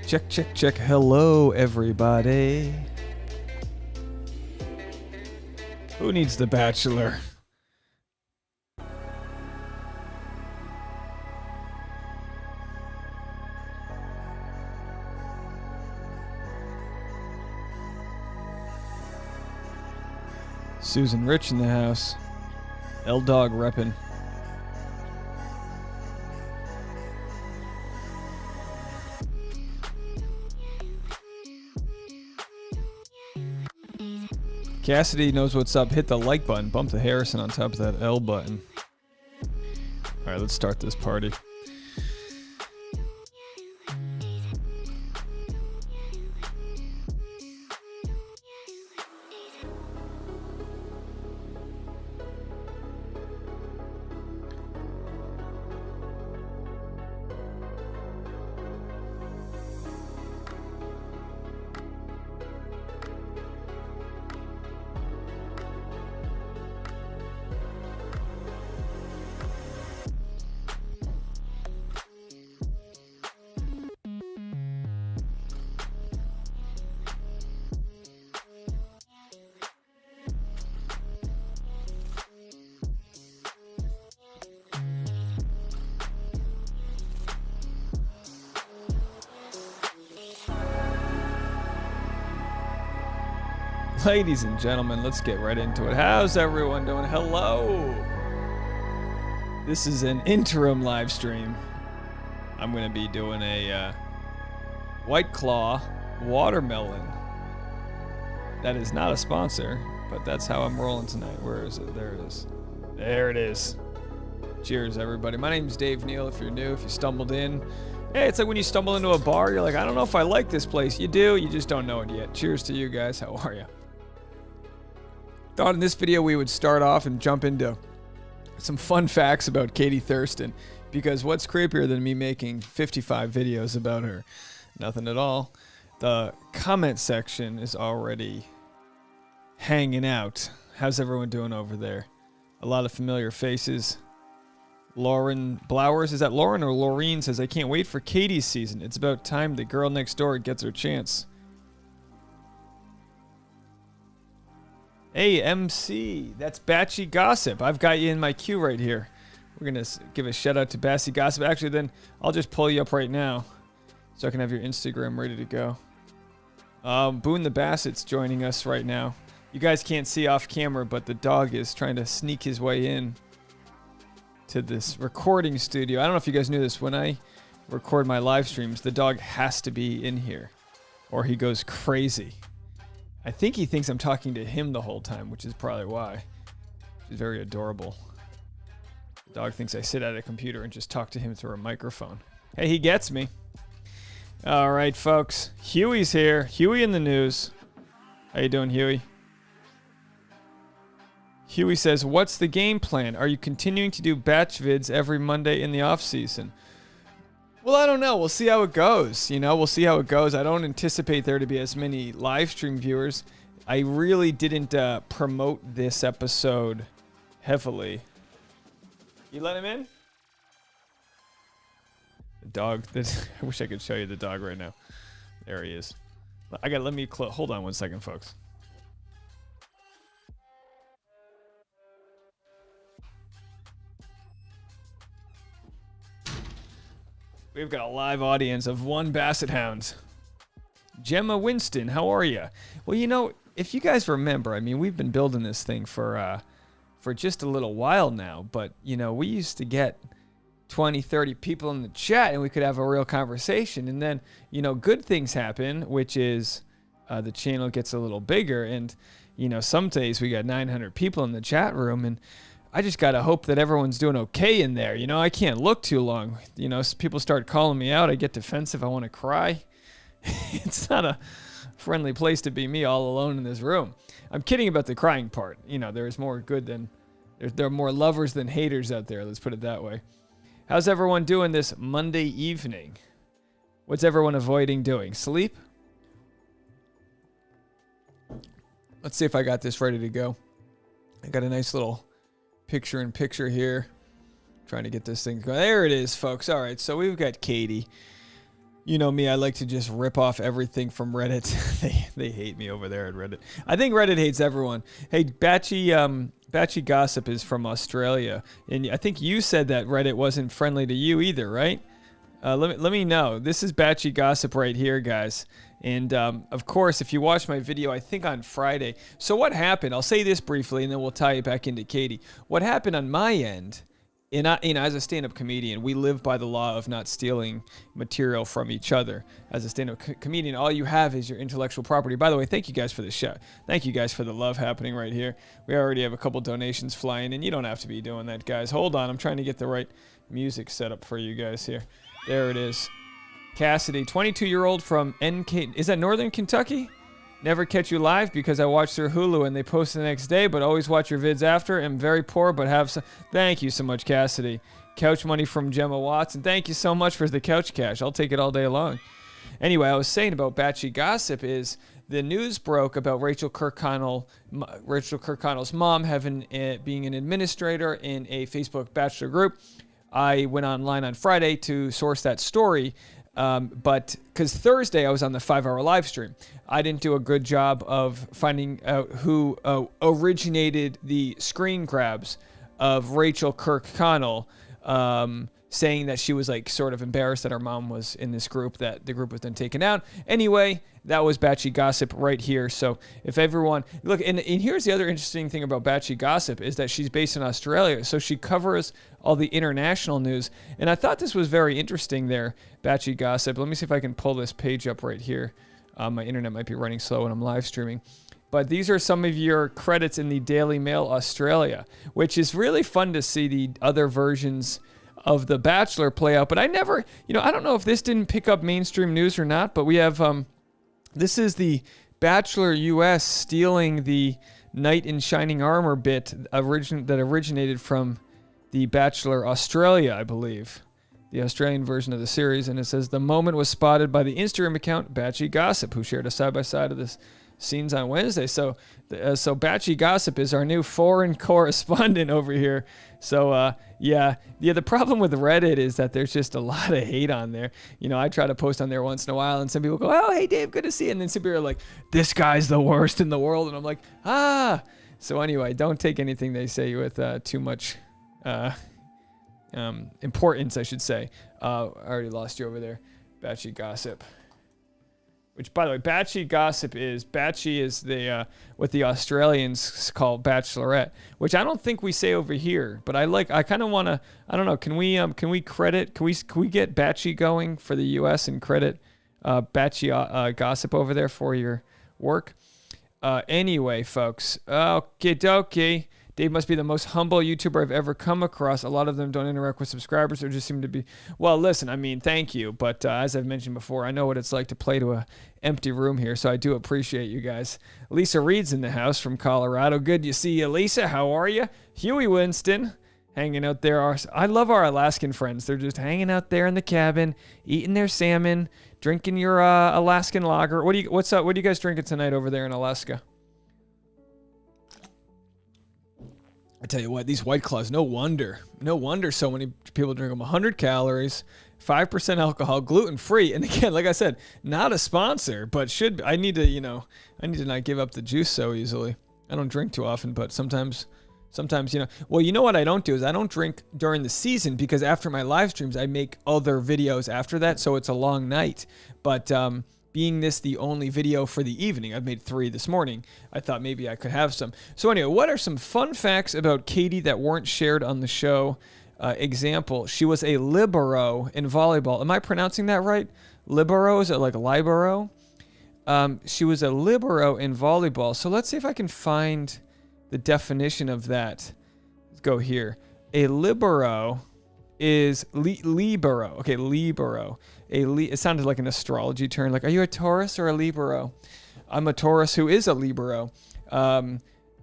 Check, check, check. Hello, everybody. Who needs The Bachelor? Susan Rich in the house. L-Dog reppin'. Cassidy knows what's up. Hit the like button. Bump the Harrison on top of that L button. All right, let's start this party. Ladies and gentlemen, let's get right into it. How's everyone doing? Hello. This is an interim live stream. I'm going to be doing a White Claw watermelon. That is not a sponsor, but that's how I'm rolling tonight. Where is it? There it is. There it is. Cheers, everybody. My name's Dave Neal. If you're new, if you stumbled in, hey, it's like when you stumble into a bar, you're like, I don't know if I like this place. You do, you just don't know it yet. Cheers to you guys. How are you? Thought in this video we would start off and jump into some fun facts about KatieThurston, because what's creepier than me making 55 videos about her? Nothing at all. The comment section is already hanging out. How's everyone doing over there? A lot of familiar faces. Lauren Blowers, is that Lauren or Laureen, says, I can't wait for Katie's season. It's about time the girl next door gets her chance. Hey, MC, that's Batshi Gossip. I've got you in my queue right here. We're going to give a shout out to Batshi Gossip. Actually, then I'll just pull you up right now so I can have your Instagram ready to go. Boone the Bassett's joining us right now. You guys can't see off camera, but the dog is trying to sneak his way in to this recording studio. I don't know if you guys knew this. When I record my live streams, the dog has to be in here or he goes crazy. I think he thinks I'm talking to him the whole time, which is probably why. She's very adorable. The dog thinks I sit at a computer and just talk to him through a microphone. Hey, he gets me. All right, folks. Huey's here. Huey in the news. How you doing, Huey? Huey says, what's the game plan? Are you continuing to do batch vids every Monday in the off season? Well, I don't know. We'll see how it goes. You know, we'll see how it goes. I don't anticipate there to be as many live stream viewers. I really didn't promote this episode heavily. You let him in? The dog. I wish I could show you the dog right now. There he is. Let me hold on one second, folks. We've got a live audience of one Basset Hound. Gemma Winston, how are you? Well, you know, if you guys remember, I mean, we've been building this thing for just a little while now, but, you know, we used to get 20, 30 people in the chat and we could have a real conversation. And then, you know, good things happen, which is the channel gets a little bigger. And, you know, some days we got 900 people in the chat room, and I just got to hope that everyone's doing okay in there. You know, I can't look too long. You know, people start calling me out. I get defensive. I want to cry. It's not a friendly place to be me all alone in this room. I'm kidding about the crying part. You know, there's more good than, there are more lovers than haters out there. Let's put it that way. How's everyone doing this Monday evening? What's everyone avoiding doing? Sleep? Let's see if I got this ready to go. I got a nice little picture-in-picture here. Trying to get this thing going. There it is, folks. All right, so we've got Katie. You know me, I like to just rip off everything from Reddit. they hate me over there at Reddit. I think Reddit hates everyone. Hey, Batshi Gossip is from Australia, and I think you said that Reddit wasn't friendly to you either, right? Let me know. This is Batshi Gossip right here, guys. And of course, if you watched my video, I think on Friday. So what happened? I'll say this briefly, and then we'll tie it back into Katie. What happened on my end? And as a stand-up comedian, we live by the law of not stealing material from each other. As a stand-up comedian, all you have is your intellectual property. By the way, thank you guys for the show. Thank you guys for the love happening right here. We already have a couple donations flying, and you don't have to be doing that, guys. Hold on, I'm trying to get the right music set up for you guys here. There it is. Cassidy, 22-year-old from NK. Is that Northern Kentucky? Never catch you live because I watch their Hulu and they post the next day, but always watch your vids after. I'm very poor, but have some. Thank you so much, Cassidy. Couch money from Gemma Watson. Thank you so much for the couch cash. I'll take it all day long. Anyway, I was saying about Batshi Gossip is the news broke about Rachel Kirkconnell's mom being an administrator in a Facebook Bachelor group. I went online on Friday to source that story. But because Thursday I was on the 5-hour live stream, I didn't do a good job of finding out who originated the screen grabs of Rachel Kirkconnell saying that she was like sort of embarrassed that her mom was in this group, that the group was then taken out. Anyway, that was Batshi Gossip right here. So if everyone look, and here's the other interesting thing about Batshi Gossip is that she's based in Australia, so she covers all the international news. And I thought this was very interesting there, Batshi Gossip. Let me see if I can pull this page up right here. My internet might be running slow when I'm live streaming. But these are some of your credits in the Daily Mail Australia, which is really fun to see the other versions of The Bachelor play out. But I never, I don't know if this didn't pick up mainstream news or not, but we have, this is the Bachelor US stealing the knight in shining armor bit that originated from the Bachelor Australia, I believe. The Australian version of the series. And it says, the moment was spotted by the Instagram account Batshi Gossip, who shared a side-by-side of this scenes on Wednesday. So Batshi Gossip is our new foreign correspondent over here. So yeah, the problem with Reddit is that there's just a lot of hate on there. I try to post on there once in a while and some people go, oh, hey Dave, good to see you. And then some people are like, this guy's the worst in the world. And I'm like, So anyway, don't take anything they say with too much importance, I should say. I already lost you over there. Batshi Gossip. Which, by the way, Batshi Gossip is the what the Australians call Bachelorette, which I don't think we say over here. But I kind of want to. I don't know. Can we get Batshi going for the U.S. and credit Batshi Gossip over there for your work? Anyway, folks. Okie dokie. Dave must be the most humble YouTuber I've ever come across. A lot of them don't interact with subscribers or just seem to be... Well, listen, I mean, thank you. But as I've mentioned before, I know what it's like to play to an empty room here, so I do appreciate you guys. Lisa Reed's in the house from Colorado. Good to see you, Lisa. How are you? Huey Winston, hanging out there. I love our Alaskan friends. They're just hanging out there in the cabin, eating their salmon, drinking your Alaskan lager. What's up? What are you guys drinking tonight over there in Alaska? I tell you what, these White Claws, no wonder so many people drink them. 100 calories, 5% alcohol, gluten-free. And again, like I said, not a sponsor, but I need to not give up the juice so easily. I don't drink too often, but sometimes, well, you know what I don't do is I don't drink during the season because after my live streams, I make other videos after that, so it's a long night. But being this the only video for the evening, I've made 3 this morning, I thought maybe I could have some. So anyway, what are some fun facts about Katie that weren't shared on the show? Example, she was a libero in volleyball. Am I pronouncing that right? Libero? Is it like libero? She was a libero in volleyball. So let's see if I can find the definition of that. Let's go here. A libero is libero. Okay, libero. It sounded like an astrology term. Like, are you a Taurus or a libero? I'm a Taurus who is a libero. I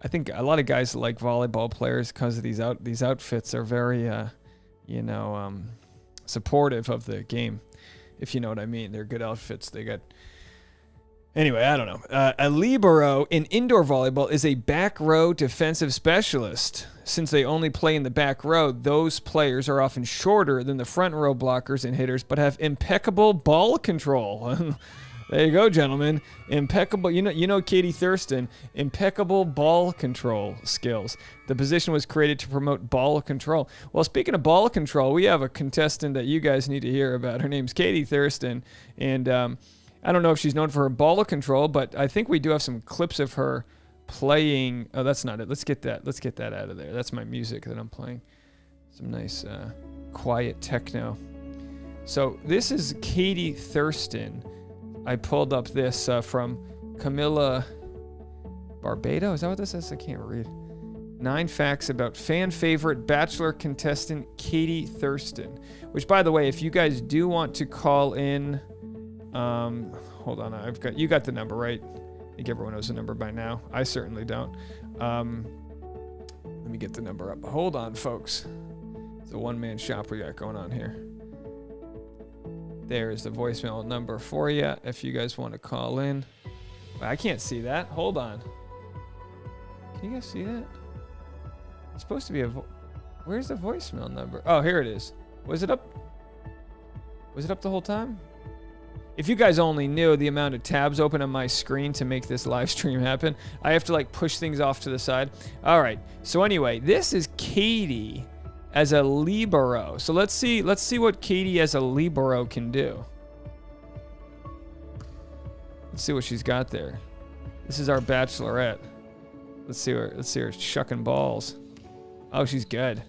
think a lot of guys like volleyball players because of these outfits are very, supportive of the game, if you know what I mean. They're good outfits. They got Anyway, I don't know. A libero in indoor volleyball is a back row defensive specialist. Since they only play in the back row, those players are often shorter than the front row blockers and hitters, but have impeccable ball control. There you go, gentlemen. Impeccable. You know, KatieThurston. Impeccable ball control skills. The position was created to promote ball control. Well, speaking of ball control, we have a contestant that you guys need to hear about. Her name's KatieThurston, and I don't know if she's known for her ball control, but I think we do have some clips of her playing. Oh, that's not it. Let's get that out of there. That's my music that I'm playing. Some nice quiet techno. So this is KatieThurston. I pulled up this from Camilla Barbado. Is that what this is? I can't read. 9 facts about fan favorite Bachelor contestant KatieThurston. Which, by the way, if you guys do want to call in, hold on. You got the number, right? I think everyone knows the number by now. I certainly don't. Let me get the number up. Hold on, folks. It's a one-man shop we got going on here. There's the voicemail number for you if you guys want to call in. I can't see that. Hold on. Can you guys see that? It's supposed to be where's the voicemail number? Oh, here it is. Was it up? Was it up the whole time? If you guys only knew the amount of tabs open on my screen to make this live stream happen, I have to like push things off to the side. All right. So anyway, this is Katie as a libero. So let's see what Katie as a libero can do. Let's see what she's got there. This is our Bachelorette. Let's see her shucking balls. Oh, she's good.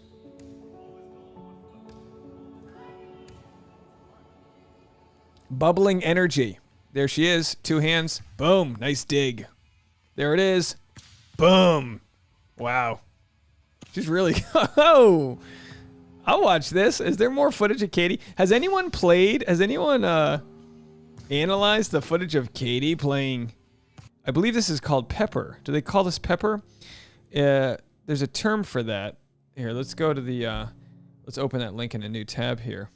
Bubbling energy. There she is. 2 hands. Boom. Nice dig. There it is. Boom. Wow. She's really... Oh! I'll watch this. Is there more footage of Katie? Has anyone analyzed the footage of Katie playing... I believe this is called Pepper. Do they call this Pepper? There's a term for that. Here, let's go to the... let's open that link in a new tab here.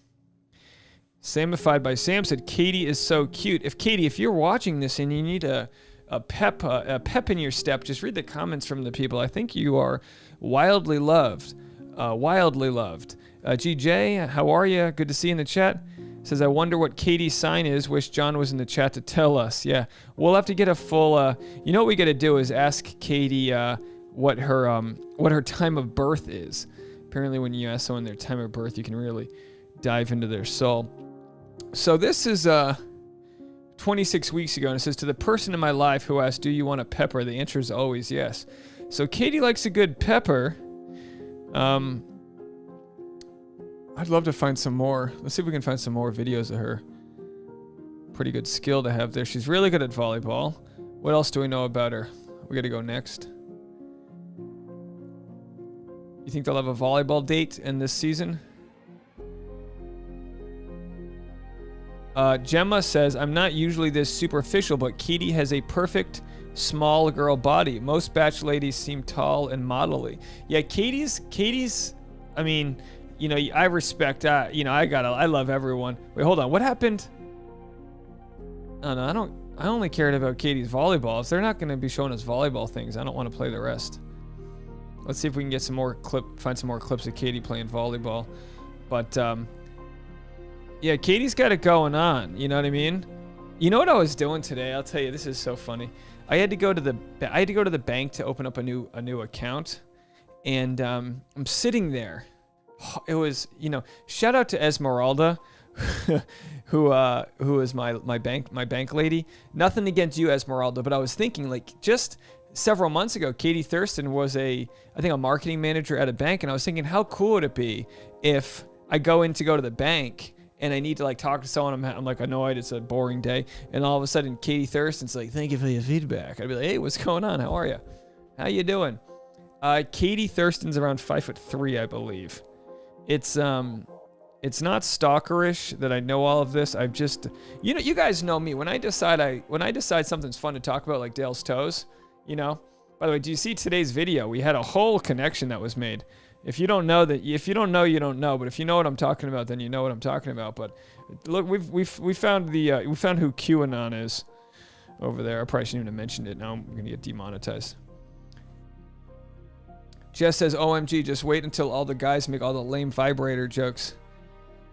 Samified by Sam said, Katie is so cute. If you're watching this and you need a pep in your step, just read the comments from the people. I think you are wildly loved. Wildly loved. GJ, how are you? Good to see you in the chat. Says, I wonder what Katie's sign is. Wish John was in the chat to tell us. Yeah, we'll have to get a full... you know what we got to do is ask Katie what her time of birth is. Apparently when you ask someone their time of birth, you can really dive into their soul. So this is 26 weeks ago, and it says, to the person in my life who asked, do you want a pepper? The answer is always yes. So Katie likes a good pepper. I'd love to find some more. Let's see if we can find some more videos of her. Pretty good skill to have there. She's really good at volleyball. What else do we know about her? We got to go next. You think they'll have a volleyball date in this season? Gemma says, I'm not usually this superficial, but Katie has a perfect small girl body. Most Bachelor ladies seem tall and modelly. Yeah, Katie's, I mean, you know, I respect, you know, I love everyone. Wait, hold on. What happened? Oh, no, I only cared about Katie's volleyball. If they're not going to be showing us volleyball things, I don't want to play the rest. Let's see if we can get some more find some more clips of Katie playing volleyball. But, yeah, Katie's got it going on. You know what I mean? You know what I was doing today? I'll tell you, this is so funny. I had to go to the bank to open up a new account, and I'm sitting there. It was, you know, shout out to Esmeralda, who is my bank lady. Nothing against you, Esmeralda, but I was thinking, like, just several months ago, KatieThurston was I think a marketing manager at a bank, and I was thinking, how cool would it be if I go to the bank and I need to like talk to someone, I'm like annoyed, it's a boring day, and all of a sudden KatieThurston's like, thank you for your feedback. I'd be like, hey, what's going on? How are you? How you doing? KatieThurston's around 5'3", I believe. It's not stalkerish that I know all of this. I've just, you know, you guys know me. When I decide something's fun to talk about, like Dale's Toes, you know. By the way, do you see today's video? We had a whole connection that was made. If you don't know, you don't know. But if you know what I'm talking about, then you know what I'm talking about. But look, we found who QAnon is. over there. I probably shouldn't even have mentioned it. Now I'm going to get demonetized. Jess says, OMG, just wait until all the guys make all the lame vibrator jokes.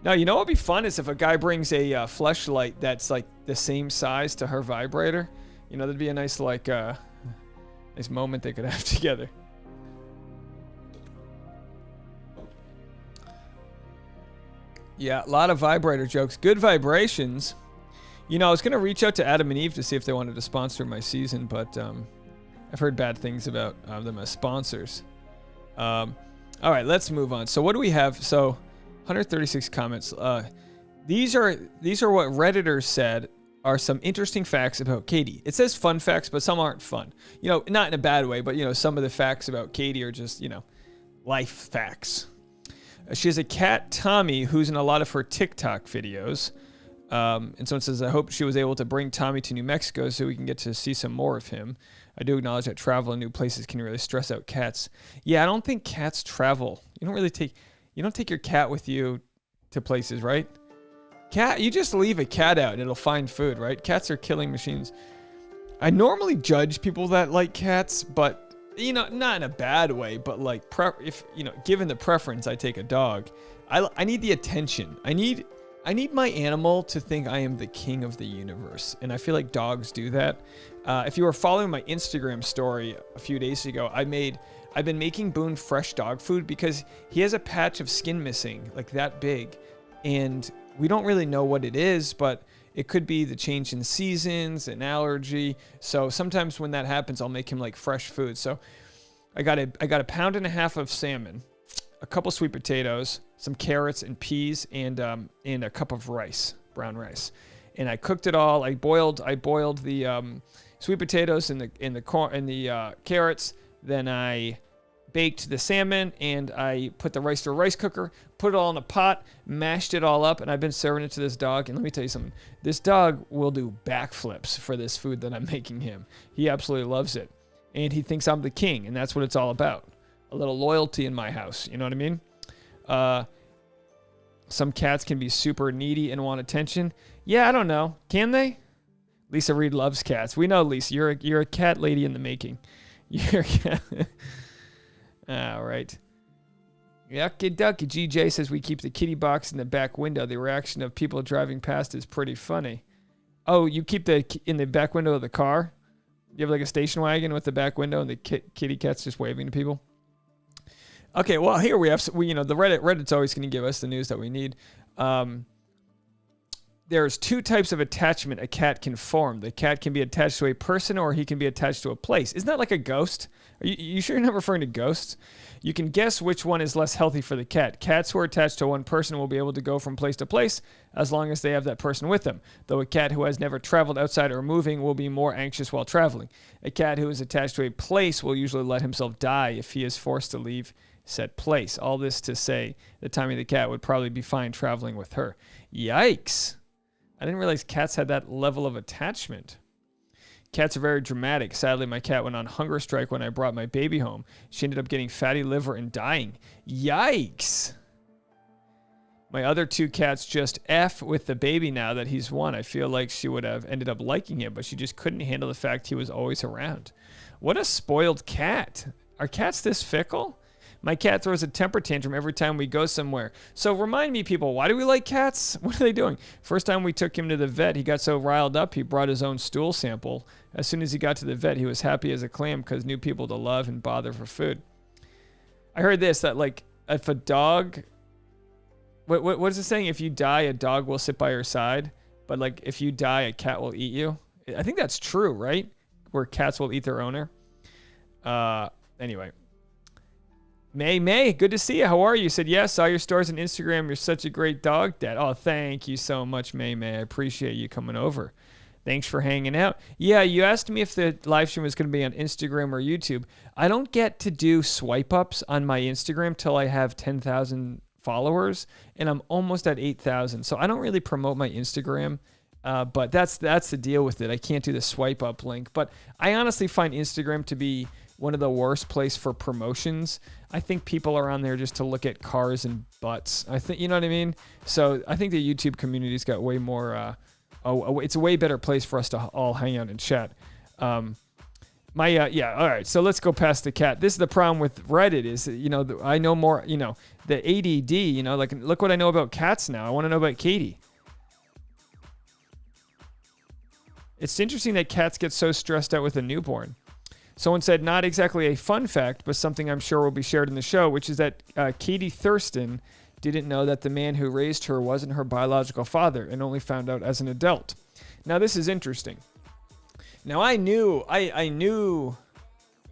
Now, you know what would be fun is if a guy brings a fleshlight that's like the same size to her vibrator. You know, that'd be a nice, like, nice moment they could have together. Yeah, a lot of vibrator jokes. Good vibrations. You know, I was going to reach out to Adam and Eve to see if they wanted to sponsor my season, but I've heard bad things about them as sponsors. All right, let's move on. So what do we have? So 136 comments. These are what Redditors said are some interesting facts about Katie. It says fun facts, but some aren't fun. You know, not in a bad way, but, you know, some of the facts about Katie are just, you know, life facts. She has a cat, Tommy, who's in a lot of her TikTok videos. And someone says, I hope she was able to bring Tommy to New Mexico so we can get to see some more of him. I do acknowledge that travel in new places can really stress out cats. Yeah, I don't think cats travel. You don't take your cat with you to places, right? You just leave a cat out and it'll find food, right? Cats are killing machines. I normally judge people that like cats, but, you know, not in a bad way, but like, if, you know, given the preference, I take a dog. I need the attention. I need my animal to think I am the king of the universe. And I feel like dogs do that. If you were following my Instagram story a few days ago, I've been making Boone fresh dog food because he has a patch of skin missing, like that big. And we don't really know what it is, but it could be the change in seasons, an allergy. So sometimes when that happens, I'll make him like fresh food. So I got a pound and a half of salmon, a couple sweet potatoes, some carrots and peas, and a cup of rice, brown rice. And I cooked it all. I boiled the sweet potatoes and the carrots. Then I baked the salmon, and I put the rice through a rice cooker, put it all in a pot, mashed it all up, and I've been serving it to this dog. And let me tell you something. This dog will do backflips for this food that I'm making him. He absolutely loves it. And he thinks I'm the king, and that's what it's all about. A little loyalty in my house. You know what I mean? Some cats can be super needy and want attention. Yeah, I don't know. Can they? Lisa Reed loves cats. We know, Lisa. You're a cat lady in the making. You're a cat. All right. Yucky ducky. GJ says we keep the kitty box in the back window. The reaction of people driving past is pretty funny. Oh, you keep in the back window of the car? You have like a station wagon with the back window and the kitty cat's just waving to people? Okay, well, here we have, the Reddit's always going to give us the news that we need. There's two types of attachment a cat can form. The cat can be attached to a person, or he can be attached to a place. Isn't that like a ghost? Are you sure you're not referring to ghosts? You can guess which one is less healthy for the cat. Cats who are attached to one person will be able to go from place to place as long as they have that person with them. Though a cat who has never traveled outside or moving will be more anxious while traveling. A cat who is attached to a place will usually let himself die if he is forced to leave said place. All this to say that Tommy the cat would probably be fine traveling with her. Yikes. I didn't realize cats had that level of attachment. Cats are very dramatic. Sadly, my cat went on hunger strike when I brought my baby home. She ended up getting fatty liver and dying. Yikes. My other two cats just F with the baby now that he's one. I feel like she would have ended up liking him, but she just couldn't handle the fact he was always around. What a spoiled cat. Are cats this fickle? My cat throws a temper tantrum every time we go somewhere. So remind me, people, why do we like cats? What are they doing? First time we took him to the vet, he got so riled up, he brought his own stool sample. As soon as he got to the vet, he was happy as a clam because new people to love and bother for food. I heard this, that like if a dog, what is it saying? If you die, a dog will sit by your side. But like if you die, a cat will eat you. I think that's true, right? Where cats will eat their owner. Anyway. May, good to see you. How are you? You said, yes, saw your stories on Instagram. You're such a great dog dad. Oh, thank you so much, May. I appreciate you coming over. Thanks for hanging out. Yeah, you asked me if the live stream was going to be on Instagram or YouTube. I don't get to do swipe ups on my Instagram till I have 10,000 followers, and I'm almost at 8,000. So I don't really promote my Instagram, but that's the deal with it. I can't do the swipe up link. But I honestly find Instagram to be one of the worst place for promotions. I think people are on there just to look at cars and butts. I think, you know what I mean? So I think the YouTube community's got way more it's a way better place for us to all hang out and chat. Yeah, all right, so let's go past the cat. This is the problem with Reddit is, I know more, the ADD, like, look what I know about cats now. I want to know about Katie. It's interesting that cats get so stressed out with a newborn. Someone said, not exactly a fun fact, but something I'm sure will be shared in the show, which is that KatieThurston didn't know that the man who raised her wasn't her biological father and only found out as an adult. Now, this is interesting. Now, I knew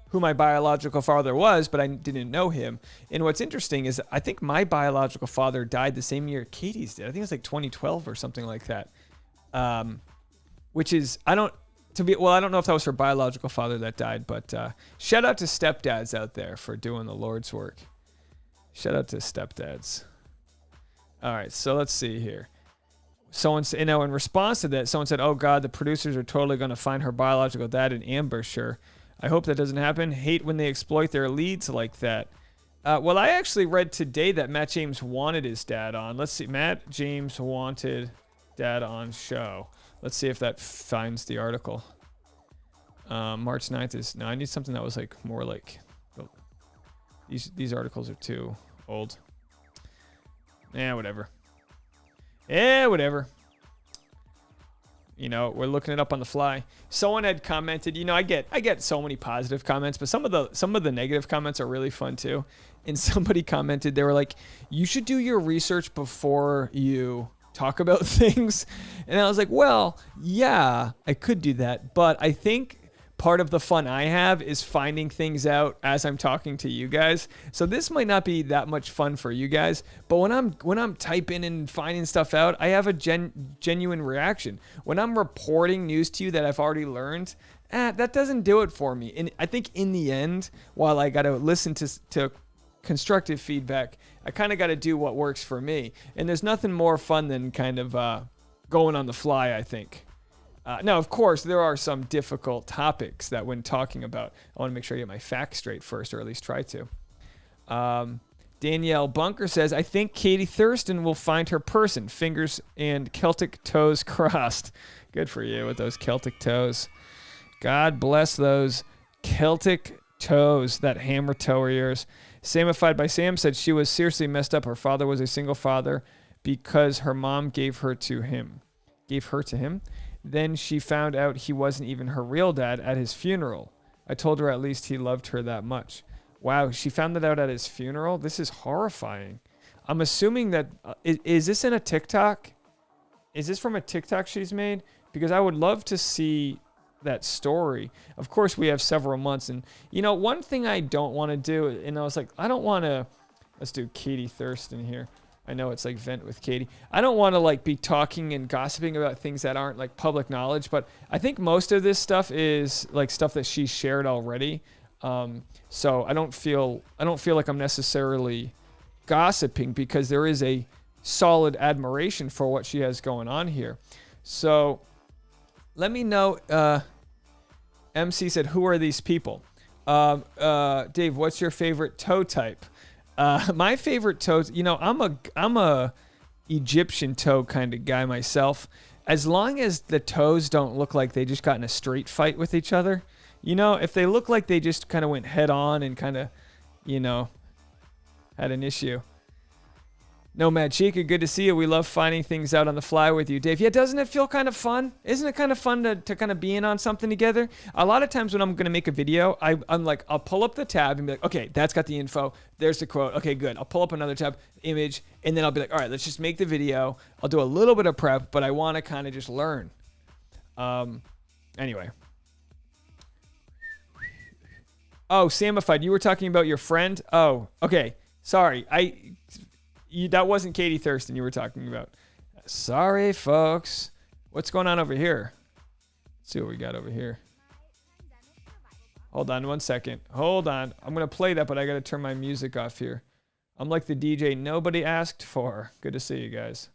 who my biological father was, but I didn't know him. And what's interesting is I think my biological father died the same year Katie's did. I think it was like 2012 or something like that. Which is, I don't know if that was her biological father that died, but shout out to stepdads out there for doing the Lord's work. Shout out to stepdads. All right, so let's see here. Someone, in response to that, someone said, "Oh God, the producers are totally going to find her biological dad and ambush her. I hope that doesn't happen. Hate when they exploit their leads like that." Well, I actually read today that Matt James wanted his dad on. Let's see. Matt James wanted dad on show. Let's see if that finds the article. March 9th is... No, I need something that was like more like... Oh, these articles are too old. Whatever. Whatever. We're looking it up on the fly. Someone had commented, I get so many positive comments, but some of the negative comments are really fun too. And somebody commented, they were like, "You should do your research before you talk about things." And I was like, well, yeah, I could do that, but I think part of the fun I have is finding things out as I'm talking to you guys. So this might not be that much fun for you guys, but when I'm typing and finding stuff out, I have a genuine reaction. When I'm reporting news to you that I've already learned, that doesn't do it for me. And I think in the end, while I got to listen to constructive feedback, I kind of got to do what works for me. And there's nothing more fun than kind of going on the fly, I think. Now, of course, there are some difficult topics that when talking about, I want to make sure I get my facts straight first, or at least try to. Danielle Bunker says, "I think KatieThurston will find her person. Fingers and Celtic toes crossed." Good for you with those Celtic toes. God bless those Celtic toes, that hammer toe of yours. Samified by Sam said she was seriously messed up. Her father was a single father because her mom gave her to him. Then she found out he wasn't even her real dad at his funeral. I told her at least he loved her that much. Wow, she found that out at his funeral? This is horrifying. I'm assuming that... is this in a TikTok? Is this from a TikTok she's made? Because I would love to see that story. Of course, we have several months. And, one thing I don't want to do... And I was like, I don't want to... Let's do KatieThurston here. I know it's like vent with Katie. I don't want to be talking and gossiping about things that aren't like public knowledge, but I think most of this stuff is like stuff that she shared already. So I don't feel like I'm necessarily gossiping because there is a solid admiration for what she has going on here. So let me know. MC said, "Who are these people?" Dave, what's your favorite toe type? My favorite toes, I'm a Egyptian toe kind of guy myself. As long as the toes don't look like they just got in a street fight with each other, if they look like they just kind of went head on and kind of, had an issue. Nomad Chica, good to see you. We love finding things out on the fly with you, Dave. Yeah, doesn't it feel kind of fun? Isn't it kind of fun to kind of be in on something together? A lot of times when I'm going to make a video, I'm like, I'll pull up the tab and be like, okay, that's got the info. There's the quote. Okay, good. I'll pull up another tab, image, and then I'll be like, all right, let's just make the video. I'll do a little bit of prep, but I want to kind of just learn. Anyway. Oh, Samified, you were talking about your friend? Oh, okay. Sorry. That wasn't KatieThurston you were talking about. Sorry, folks. What's going on over here? Let's see what we got over here. Hold on 1 second. Hold on. I'm going to play that, but I got to turn my music off here. I'm like the DJ nobody asked for. Good to see you guys.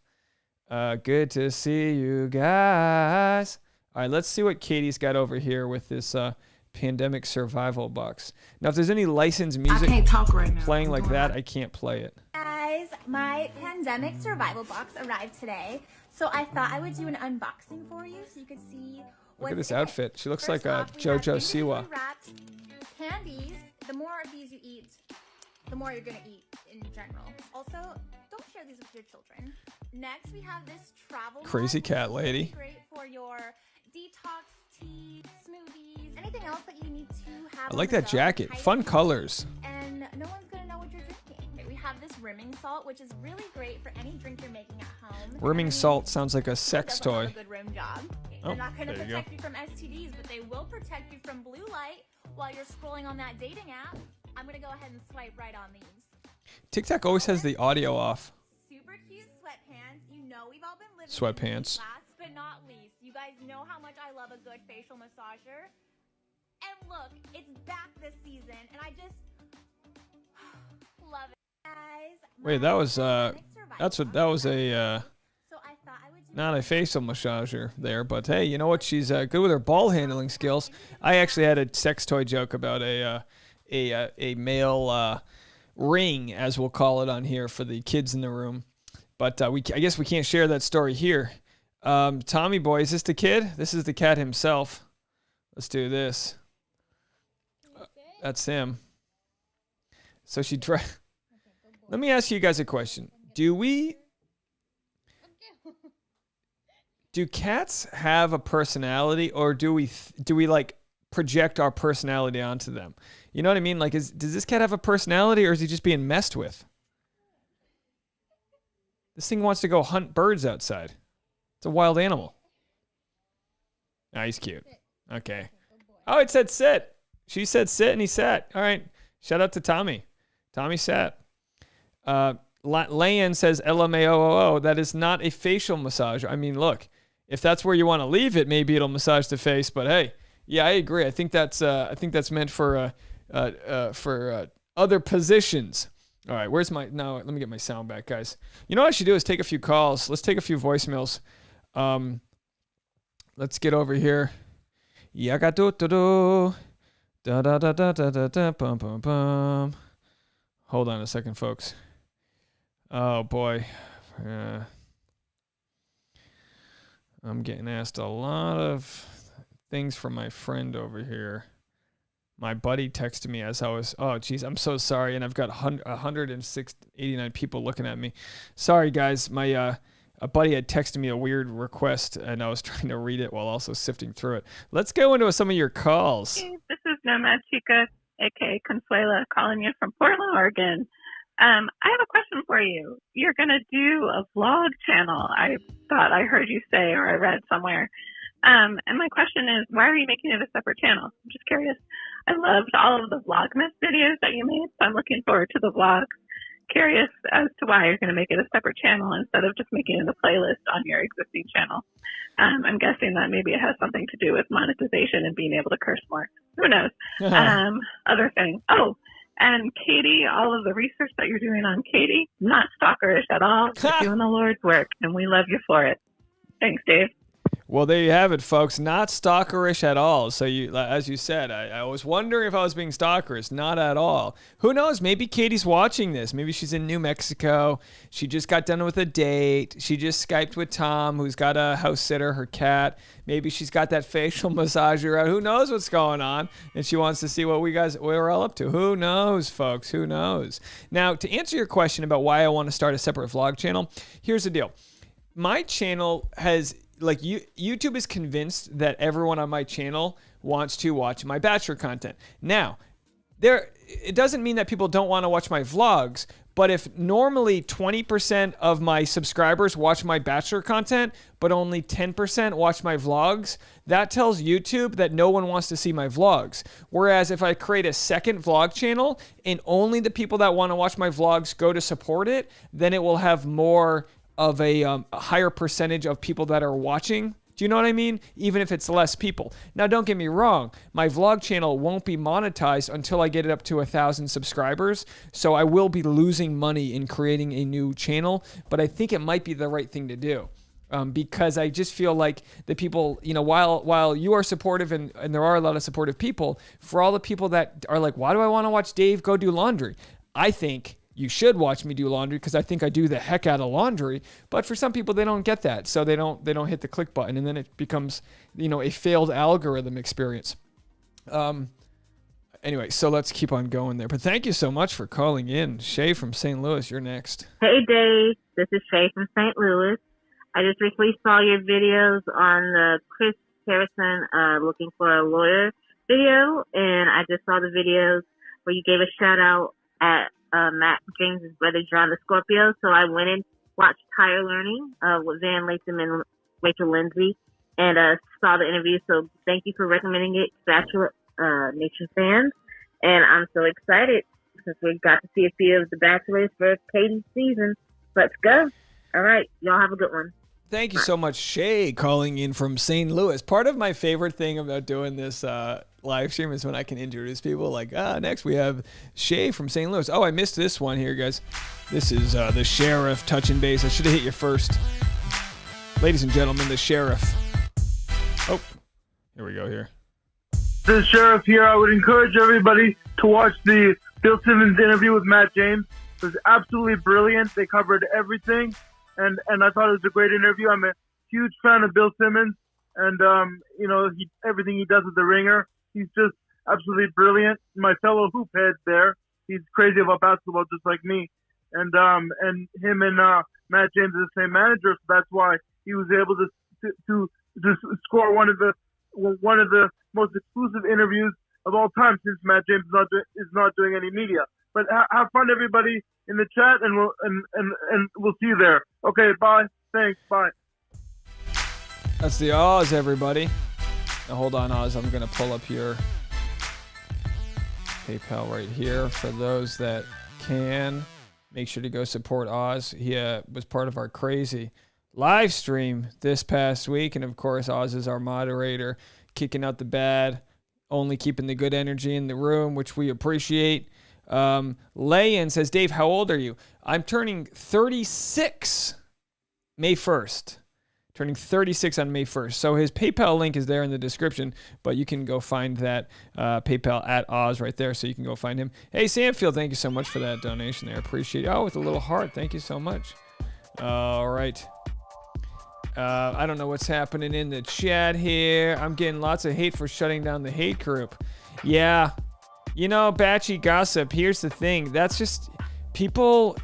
Good to see you guys. All right, let's see what Katie's got over here with this pandemic survival box. Now, if there's any licensed music I can't talk right now. playing like that, I can't play it. Guys, my pandemic survival box arrived today, so I thought I would do an unboxing for you so you could see what's Look at this in it. outfit. She looks First like a off, we have JoJo individually Siwa. wrapped candies. The more of these you eat, the more you're gonna eat in general. Also, don't share these with your children. Next, we have this travel Crazy mug, cat which is lady. Great for your detox tea, smoothies, anything else that you need to have. I on like the that go. jacket. Hide Fun it, colors. and no one's gonna know what you're drinking. We have this rimming salt, which is really great for any drink you're making at home. Rimming And salt sounds like a who sex doesn't love toy. a good rim job? Oh, They're not gonna there you protect you from STDs, but they will protect you from blue light while you're scrolling on that dating app. I'm gonna go ahead and swipe right on these. TikTok always has the audio off. Super cute sweatpants. You know we've all been living Sweatpants. in these. Last but not least, you guys know how much I love a good facial massager. And look, it's back this season, and I just love it, guys. Wait, that was that was a So I thought I would do not a facial massager there, but hey, you know what? She's good with her ball handling skills. I actually had a sex toy joke about a male ring, as we'll call it on here for the kids in the room, but I guess we can't share that story here. Tommy boy, is this the kid? This is the cat himself. Let's do this. That's him. So she Let me ask you guys a question. Do cats have a personality, or do we like project our personality onto them? You know what I mean? Like, does this cat have a personality, or is he just being messed with? This thing wants to go hunt birds outside. It's a wild animal. Ah, he's cute. Okay. Oh, it said sit. She said sit, and he sat. All right. Shout out to Tommy. Tommy sat. Layan says LMAOO. That is not a facial massage. I mean, look, if that's where you want to leave it, maybe it'll massage the face. But hey, yeah, I agree. I think that's meant for other positions. All right, where's my now? Let me get my sound back, guys. You know what I should do is take a few calls. Let's take a few voicemails. Let's get over here. Yaga do do do. Da da da da da da da bum bum bum. Hold on a second, folks. Oh boy. I'm getting asked a lot of things from my friend over here. My buddy texted me as I was, oh geez, I'm so sorry. And I've got 189 people looking at me. Sorry guys, my a buddy had texted me a weird request and I was trying to read it while also sifting through it. Let's go into some of your calls. Hey, this is Nomad Chica, aka Consuela, calling you from Portland, Oregon. I have a question for you. You're going to do a vlog channel, I thought I heard you say, or I read somewhere. And my question is, why are you making it a separate channel? I'm just curious. I loved all of the Vlogmas videos that you made, so I'm looking forward to the vlogs. Curious as to why you're going to make it a separate channel instead of just making it a playlist on your existing channel. I'm guessing that maybe it has something to do with monetization and being able to curse more. Who knows? Other thing. Oh, and Katie, all of the research that you're doing on Katie, not stalkerish at all. You're doing the Lord's work, and we love you for it. Thanks, Dave. Well, there you have it, folks. Not stalkerish at all. So, as you said, I was wondering if I was being stalkerish. Not at all. Who knows? Maybe Katie's watching this. Maybe she's in New Mexico. She just got done with a date. She just Skyped with Tom, who's got a house sitter, her cat. Maybe she's got that facial massager out. Who knows what's going on? And she wants to see what we're all up to. Who knows, folks? Who knows? Now, to answer your question about why I want to start a separate vlog channel, here's the deal. My channel has... Like YouTube is convinced that everyone on my channel wants to watch my Bachelor content. Now, it doesn't mean that people don't want to watch my vlogs, but if normally 20% of my subscribers watch my Bachelor content, but only 10% watch my vlogs, that tells YouTube that no one wants to see my vlogs. Whereas if I create a second vlog channel and only the people that want to watch my vlogs go to support it, then it will have more of a higher percentage of people that are watching. Do you know what I mean? Even if it's less people. Now, don't get me wrong. My vlog channel won't be monetized until I get it up to 1,000 subscribers. So I will be losing money in creating a new channel. But I think it might be the right thing to do. Because I just feel like the people, you know, while you are supportive and there are a lot of supportive people, for all the people that are like, why do I want to watch Dave go do laundry? I think you should watch me do laundry because I think I do the heck out of laundry. But for some people, they don't get that, so they don't hit the click button, and then it becomes, a failed algorithm experience. Anyway, so let's keep on going there. But thank you so much for calling in. Shay from St. Louis, you're next. Hey, Dave. This is Shay from St. Louis. I just recently saw your videos on the Chris Harrison looking for a lawyer video, and I just saw the videos where you gave a shout out at Matt James's brother John the Scorpio. So I went and watched Higher Learning with Van Latham and Rachel Lindsay, and saw the interview. So thank you for recommending it to Bachelor Nation fans, and I'm so excited since we got to see a few of the Bachelors for Katie's season. Let's go. All right, y'all have a good one. Thank you so much, Shay, calling in from St. Louis. Part of my favorite thing about doing this live stream is when I can introduce people. Like, next we have Shay from St. Louis. Oh, I missed this one here, guys. This is the sheriff touching base. I should have hit you first. Ladies and gentlemen, the sheriff. Oh, here we go here. The sheriff here. I would encourage everybody to watch the Bill Simmons interview with Matt James. It was absolutely brilliant. They covered everything. And I thought it was a great interview. I'm a huge fan of Bill Simmons, and everything he does with the Ringer, he's just absolutely brilliant. My fellow hoop head there, he's crazy about basketball just like me, and him and Matt James are the same manager, so that's why he was able to score one of the most exclusive interviews of all time, since Matt James is not doing any media. But have fun, everybody, in the chat, and we'll see you there. Okay, bye. Thanks. Bye. That's the Oz, everybody. Now hold on, Oz. I'm gonna pull up your PayPal right here for those that can. Make sure to go support Oz. He was part of our crazy live stream this past week, and of course, Oz is our moderator, kicking out the bad, only keeping the good energy in the room, which we appreciate. Layan says, Dave, how old are you? I'm turning 36 May 1st. Turning 36 on May 1st. So his PayPal link is there in the description, but you can go find that PayPal at Oz right there, so you can go find him. Hey, Samfield, thank you so much for that donation there. Appreciate it. Oh, with a little heart. Thank you so much. All right. I don't know what's happening in the chat here. I'm getting lots of hate for shutting down the hate group. Yeah. Batchi Gossip, here's the thing. That's just people,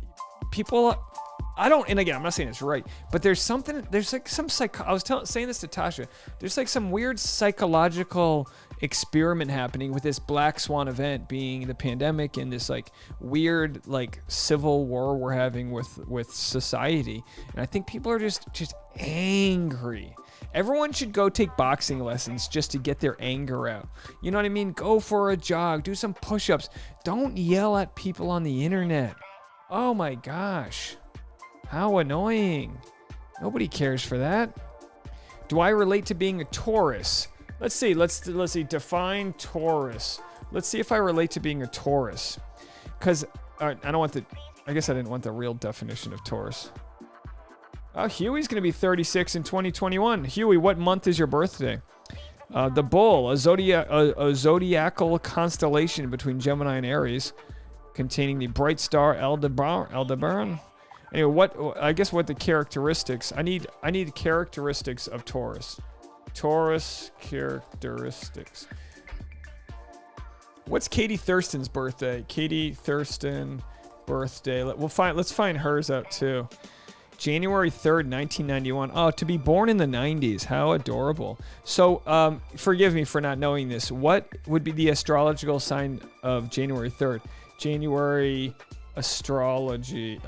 I don't, and again, I'm not saying it's right, but there's like some I was saying this to Tasha, there's like some weird psychological experiment happening with this Black Swan event being the pandemic and this like weird like civil war we're having with society. And I think people are just angry. Everyone should go take boxing lessons just to get their anger out. You know what I mean? Go for a jog, do some push-ups. Don't yell at people on the internet. Oh my gosh. How annoying. Nobody cares for that. Do I relate to being a Taurus? Let's see. Let's see. Define Taurus. Let's see if I relate to being a Taurus. Because I guess I didn't want the real definition of Taurus. Oh, Huey's going to be 36 in 2021. Huey, what month is your birthday? The Bull, a zodiacal constellation between Gemini and Aries, containing the bright star Aldebaran. Anyway, what the characteristics? I need characteristics of Taurus. Taurus characteristics. What's KatieThurston's birthday? KatieThurston birthday. Let's find hers out too. January 3rd, 1991. Oh, to be born in the 90s. How adorable. So, forgive me for not knowing this. What would be the astrological sign of January 3rd? January astrology.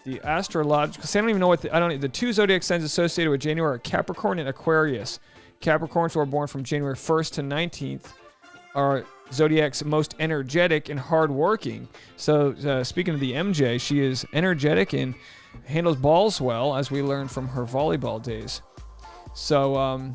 The astrological, I don't even know the two zodiac signs associated with January are Capricorn and Aquarius. Capricorns who are born from January 1st to 19th are Zodiac's most energetic and hardworking. So speaking of the MJ, she is energetic and handles balls well, as we learned from her volleyball days. So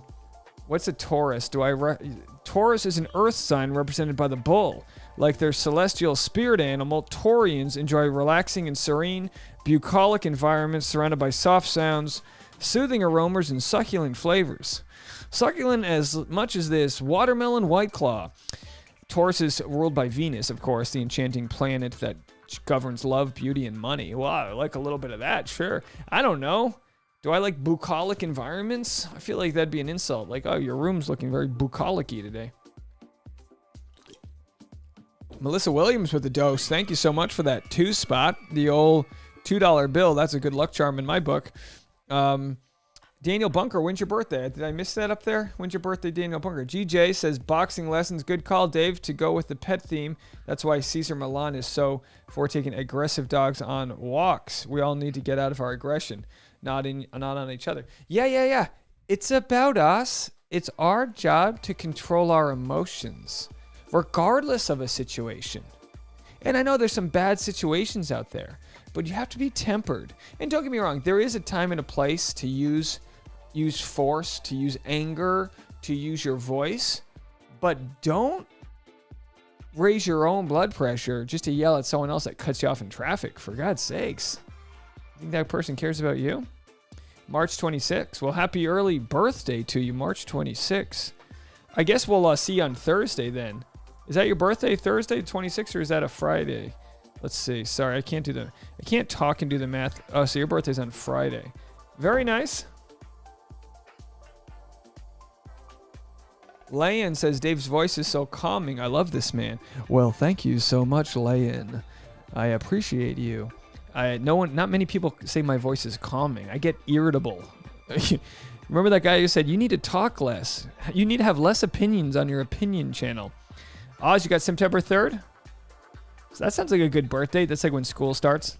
what's a Taurus? Taurus is an earth sign represented by the bull. Like their celestial spirit animal, Taurians enjoy relaxing and serene, bucolic environments surrounded by soft sounds, soothing aromas, and succulent flavors. Succulent as much as this watermelon White Claw. Taurus is ruled by Venus, of course, the enchanting planet that governs love, beauty, and money. Well, I like a little bit of that, sure. I don't know. Do I like bucolic environments? I feel like that'd be an insult. Like, oh, your room's looking very bucolic-y today. Melissa Williams with the dose. Thank you so much for that 2 spot. The old $2 bill. That's a good luck charm in my book. Daniel Bunker, when's your birthday? Did I miss that up there? When's your birthday, Daniel Bunker? GJ says, boxing lessons. Good call, Dave, to go with the pet theme. That's why Cesar Milan is so for taking aggressive dogs on walks. We all need to get out of our aggression, not on each other. Yeah. It's about us. It's our job to control our emotions, regardless of a situation. And I know there's some bad situations out there, but you have to be tempered. And don't get me wrong, there is a time and a place to use force, to use anger, to use your voice, but don't raise your own blood pressure just to yell at someone else that cuts you off in traffic, for God's sakes. You think that person cares about you? March 26th. Well, happy early birthday to you, March 26th. I guess we'll see you on Thursday then. Is that your birthday, Thursday, 26th, or is that a Friday? Let's see. Sorry, I can't talk and do the math. Oh, so your birthday's on Friday. Very nice. Layan says, Dave's voice is so calming. I love this man. Well, thank you so much, Layan. I appreciate you. Not many people say my voice is calming. I get irritable. Remember that guy who said, you need to talk less. You need to have less opinions on your opinion channel. Oz, you got September 3rd? So that sounds like a good birthday. That's like when school starts.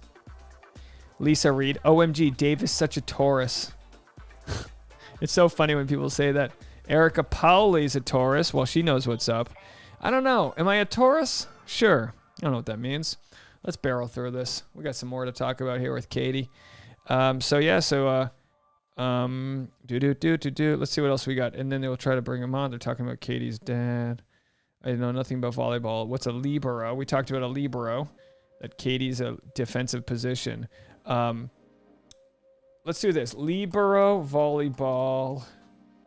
Lisa Reed. OMG, Dave is such a Taurus. It's so funny when people say that. Erica Powley's a Taurus. Well, she knows what's up. I don't know. Am I a Taurus? Sure. I don't know what that means. Let's barrel through this. We got some more to talk about here with Katie. Let's see what else we got. And then they'll try to bring him on. They're talking about Katie's dad. I know nothing about volleyball. What's a libero? We talked about a libero. That Katie's a defensive position. Let's do this. Libero, volleyball,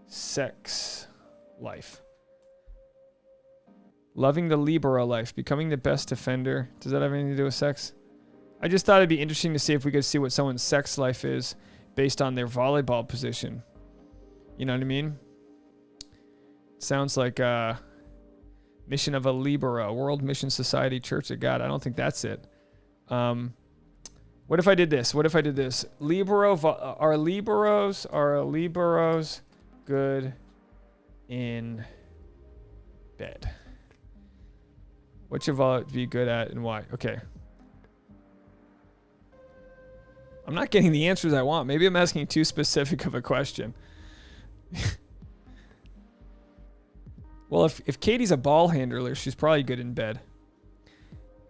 sex, life. Loving the libero life. Becoming the best defender. Does that have anything to do with sex? I just thought it'd be interesting to see if we could see what someone's sex life is based on their volleyball position. You know what I mean? Sounds like Mission of a Libero, World Mission Society, Church of God. I don't think that's it. What if I did this? Libero, are liberos good in bed? What should volleyball be good at and why? Okay. I'm not getting the answers I want. Maybe I'm asking too specific of a question. Well, if Katie's a ball handler, she's probably good in bed.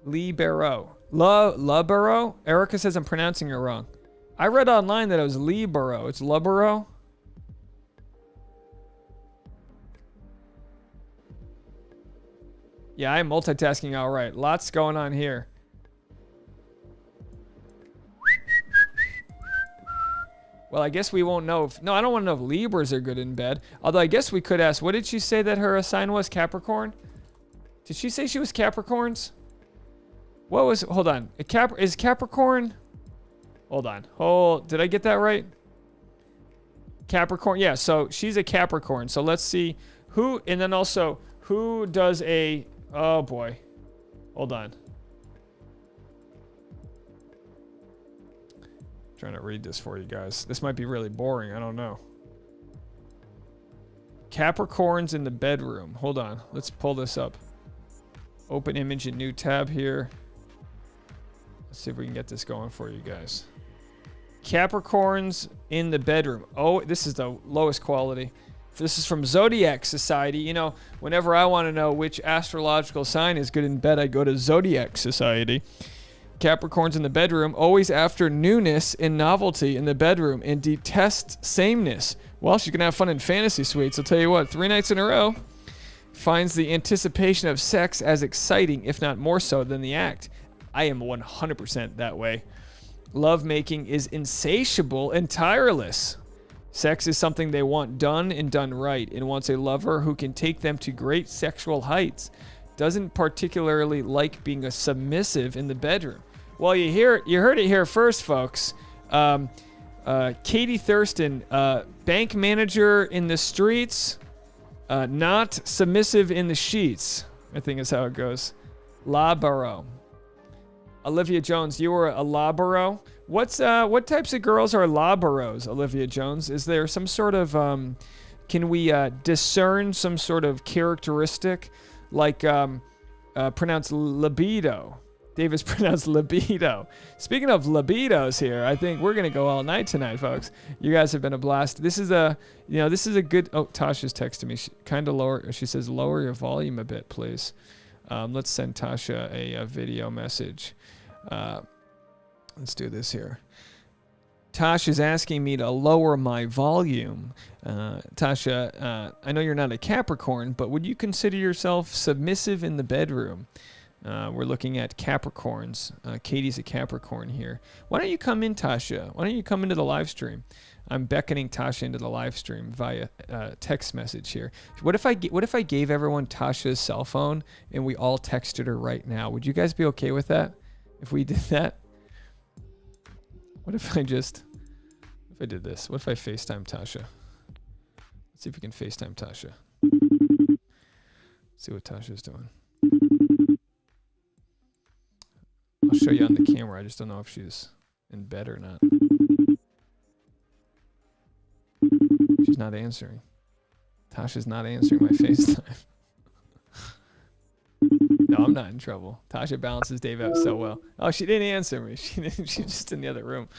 Libero. Libero? Erica says I'm pronouncing it wrong. I read online that it was libero. It's libero? Yeah, I'm multitasking all right. Lots going on here. Well, I guess we won't know if... No, I don't want to know if Libras are good in bed. Although I guess we could ask... What did she say that her sign was? Capricorn? Did she say she was Capricorns? What was... Hold on. Is Capricorn... Hold on. Did I get that right? Capricorn. Yeah, so she's a Capricorn. So let's see who... And then also, who does a... Oh, boy. Hold on. Trying to read this for you guys. This might be really boring. I don't know. Capricorns in the bedroom. Hold on. Let's pull this up. Open image in new tab here. Let's see if we can get this going for you guys. Capricorns in the bedroom. Oh, this is the lowest quality. This is from Zodiac Society. You know, whenever I want to know which astrological sign is good in bed, I go to Zodiac Society. Capricorns in the bedroom, always after newness and novelty in the bedroom and detest sameness. Well, she's going to have fun in fantasy suites. I'll tell you what, 3 nights in a row. Finds the anticipation of sex as exciting, if not more so, than the act. I am 100% that way. Lovemaking is insatiable and tireless. Sex is something they want done and done right, and wants a lover who can take them to great sexual heights. doesn't particularly like being a submissive in the bedroom. Well, you heard it here first, folks. KatieThurston, bank manager in the streets, not submissive in the sheets, I think is how it goes. Libero. Olivia Jones, you were a libero. What types of girls are liberos, Olivia Jones? Is there some sort of can we discern some sort of characteristic, like pronounced libido? Davis pronounced libido. Speaking of libidos here, I think we're gonna go all night tonight, folks. You guys have been a blast. This is a good. Oh, Tasha's texting me. Kind of lower. She says lower your volume a bit, please. Let's send Tasha a video message. Let's do this here. Tasha's asking me to lower my volume. Tasha, I know you're not a Capricorn, but would you consider yourself submissive in the bedroom? We're looking at Capricorns. Katie's a Capricorn here. Why don't you come in, Tasha? Why don't you come into the live stream? I'm beckoning Tasha into the live stream via text message here. What if I gave everyone Tasha's cell phone and we all texted her right now? Would you guys be okay with that? If we did that? What if I did this? What if I FaceTime Tasha? Let's see if we can FaceTime Tasha. See what Tasha's doing. I'll show you on the camera. I just don't know if she's in bed or not. She's not answering. Tasha's not answering my FaceTime. No, I'm not in trouble. Tasha balances Dave out so well. Oh, she didn't answer me. She's just in the other room.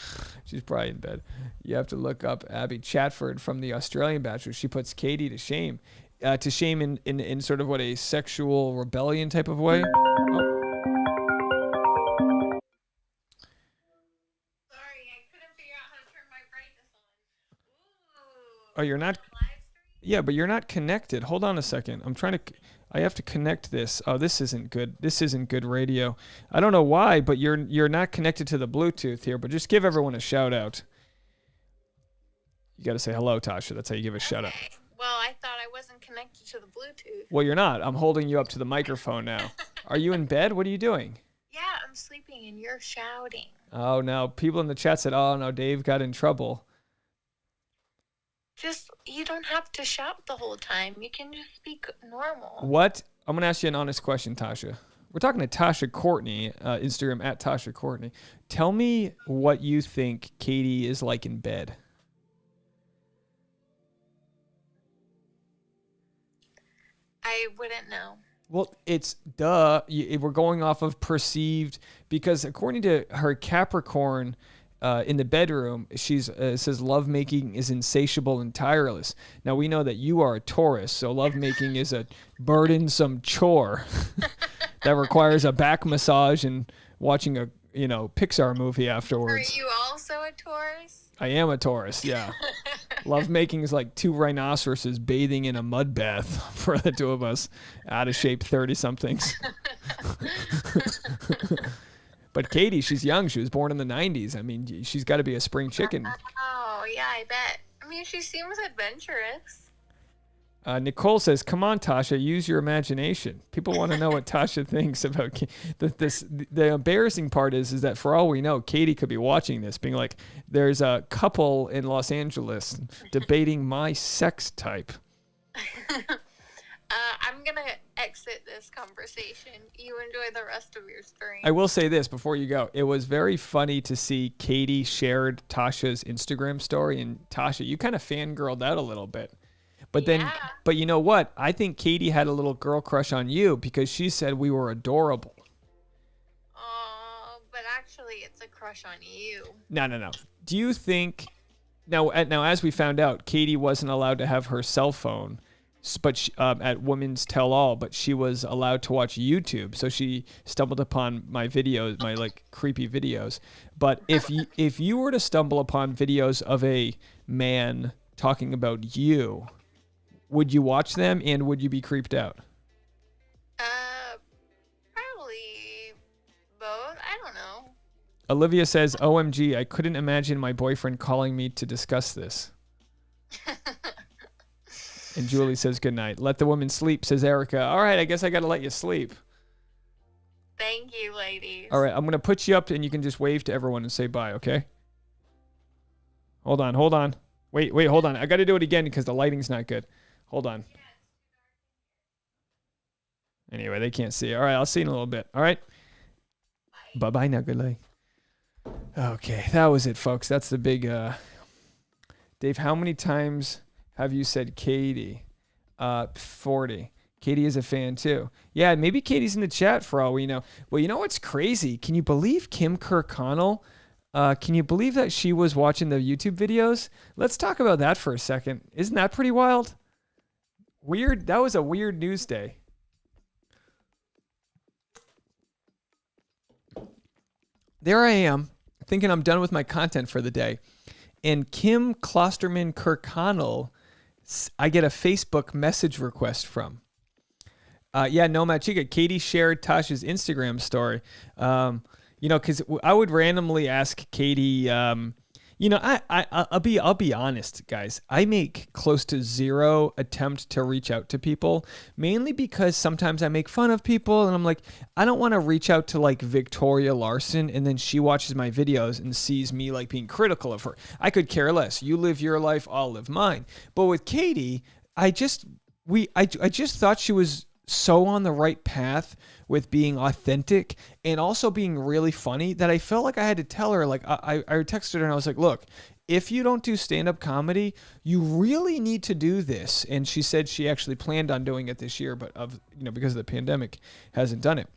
She's probably in bed. You have to look up Abby Chatford from the Australian Bachelor. She puts Katie to shame. In sort of what, a sexual rebellion type of way. Oh. Oh, you're not. Yeah, but you're not connected. Hold on a second. I have to connect this. Oh, this isn't good. This isn't good radio. I don't know why, but you're not connected to the Bluetooth here. But just give everyone a shout out. You got to say hello, Tasha. That's how you give a shout out. Well, I thought I wasn't connected to the Bluetooth. Well, you're not. I'm holding you up to the microphone now. Are you in bed? What are you doing? Yeah, I'm sleeping and you're shouting. Oh no! People in the chat said, "Oh no, Dave got in trouble." You don't have to shout the whole time. You can just speak normal. What? I'm going to ask you an honest question, Tasha. We're talking to Tasha Courtney, Instagram at Tasha Courtney. Tell me what you think Katie is like in bed. I wouldn't know. Well, it's duh. We're going off of perceived, because according to her Capricorn, in the bedroom, she's says lovemaking is insatiable and tireless. Now we know that you are a Taurus, so lovemaking is a burdensome chore that requires a back massage and watching a Pixar movie afterwards. Are you also a Taurus? I am a Taurus, yeah. Lovemaking is like two rhinoceroses bathing in a mud bath for the two of us, out of shape 30-somethings. But Katie, she's young. She was born in the 90s. I mean, she's got to be a spring chicken. Oh, yeah, I bet. I mean, she seems adventurous. Nicole says, come on, Tasha, use your imagination. People want to know what Tasha thinks about the embarrassing part is that for all we know, Katie could be watching this being like, there's a couple in Los Angeles debating my sex type. I'm going to exit this conversation. You enjoy the rest of your stream. I will say this before you go. It was very funny to see Katie shared Tasha's Instagram story, and Tasha, you kind of fangirled out a little bit. But then, but you know what? I think Katie had a little girl crush on you because she said we were adorable. Oh, but actually it's a crush on you. No. Do you think, now as we found out, Katie wasn't allowed to have her cell phone, but she, at Women's Tell All, but she was allowed to watch YouTube. So she stumbled upon my videos, my like creepy videos. But if you were to stumble upon videos of a man talking about you, would you watch them and would you be creeped out? Probably both. I don't know. Olivia says, OMG, I couldn't imagine my boyfriend calling me to discuss this. And Julie says good night. Let the woman sleep, says Erica. All right, I guess I got to let you sleep. Thank you, ladies. All right, I'm going to put you up and you can just wave to everyone and say bye, okay? Hold on. Wait, hold on. I got to do it again because the lighting's not good. Hold on. Anyway, they can't see. All right, I'll see you in a little bit. All right? Bye-bye now. Good night. Okay, that was it, folks. That's the big... Dave, how many times have you said Katie? 40. Katie is a fan, too. Yeah, maybe Katie's in the chat for all we know. Well, you know what's crazy? Can you believe Kim Kirkconnell? Can you believe that she was watching the YouTube videos? Let's talk about that for a second. Isn't that pretty wild? Weird. That was a weird news day. There I am, thinking I'm done with my content for the day. And Kim Klosterman Kirkconnell, I get a Facebook message request from. Yeah, Nomad Chica. Katie shared Tasha's Instagram story. Because I would randomly ask Katie. I'll be honest, guys. I make close to zero attempt to reach out to people, mainly because sometimes I make fun of people, and I'm like, I don't want to reach out to like Victoria Larson, and then she watches my videos and sees me like being critical of her. I could care less. You live your life, I'll live mine. But with Katie, I just thought she was so on the right path with being authentic and also being really funny that I felt like I had to tell her, like, I texted her and I was like, look, if you don't do stand-up comedy, you really need to do this. And she said she actually planned on doing it this year, but because of the pandemic, hasn't done it.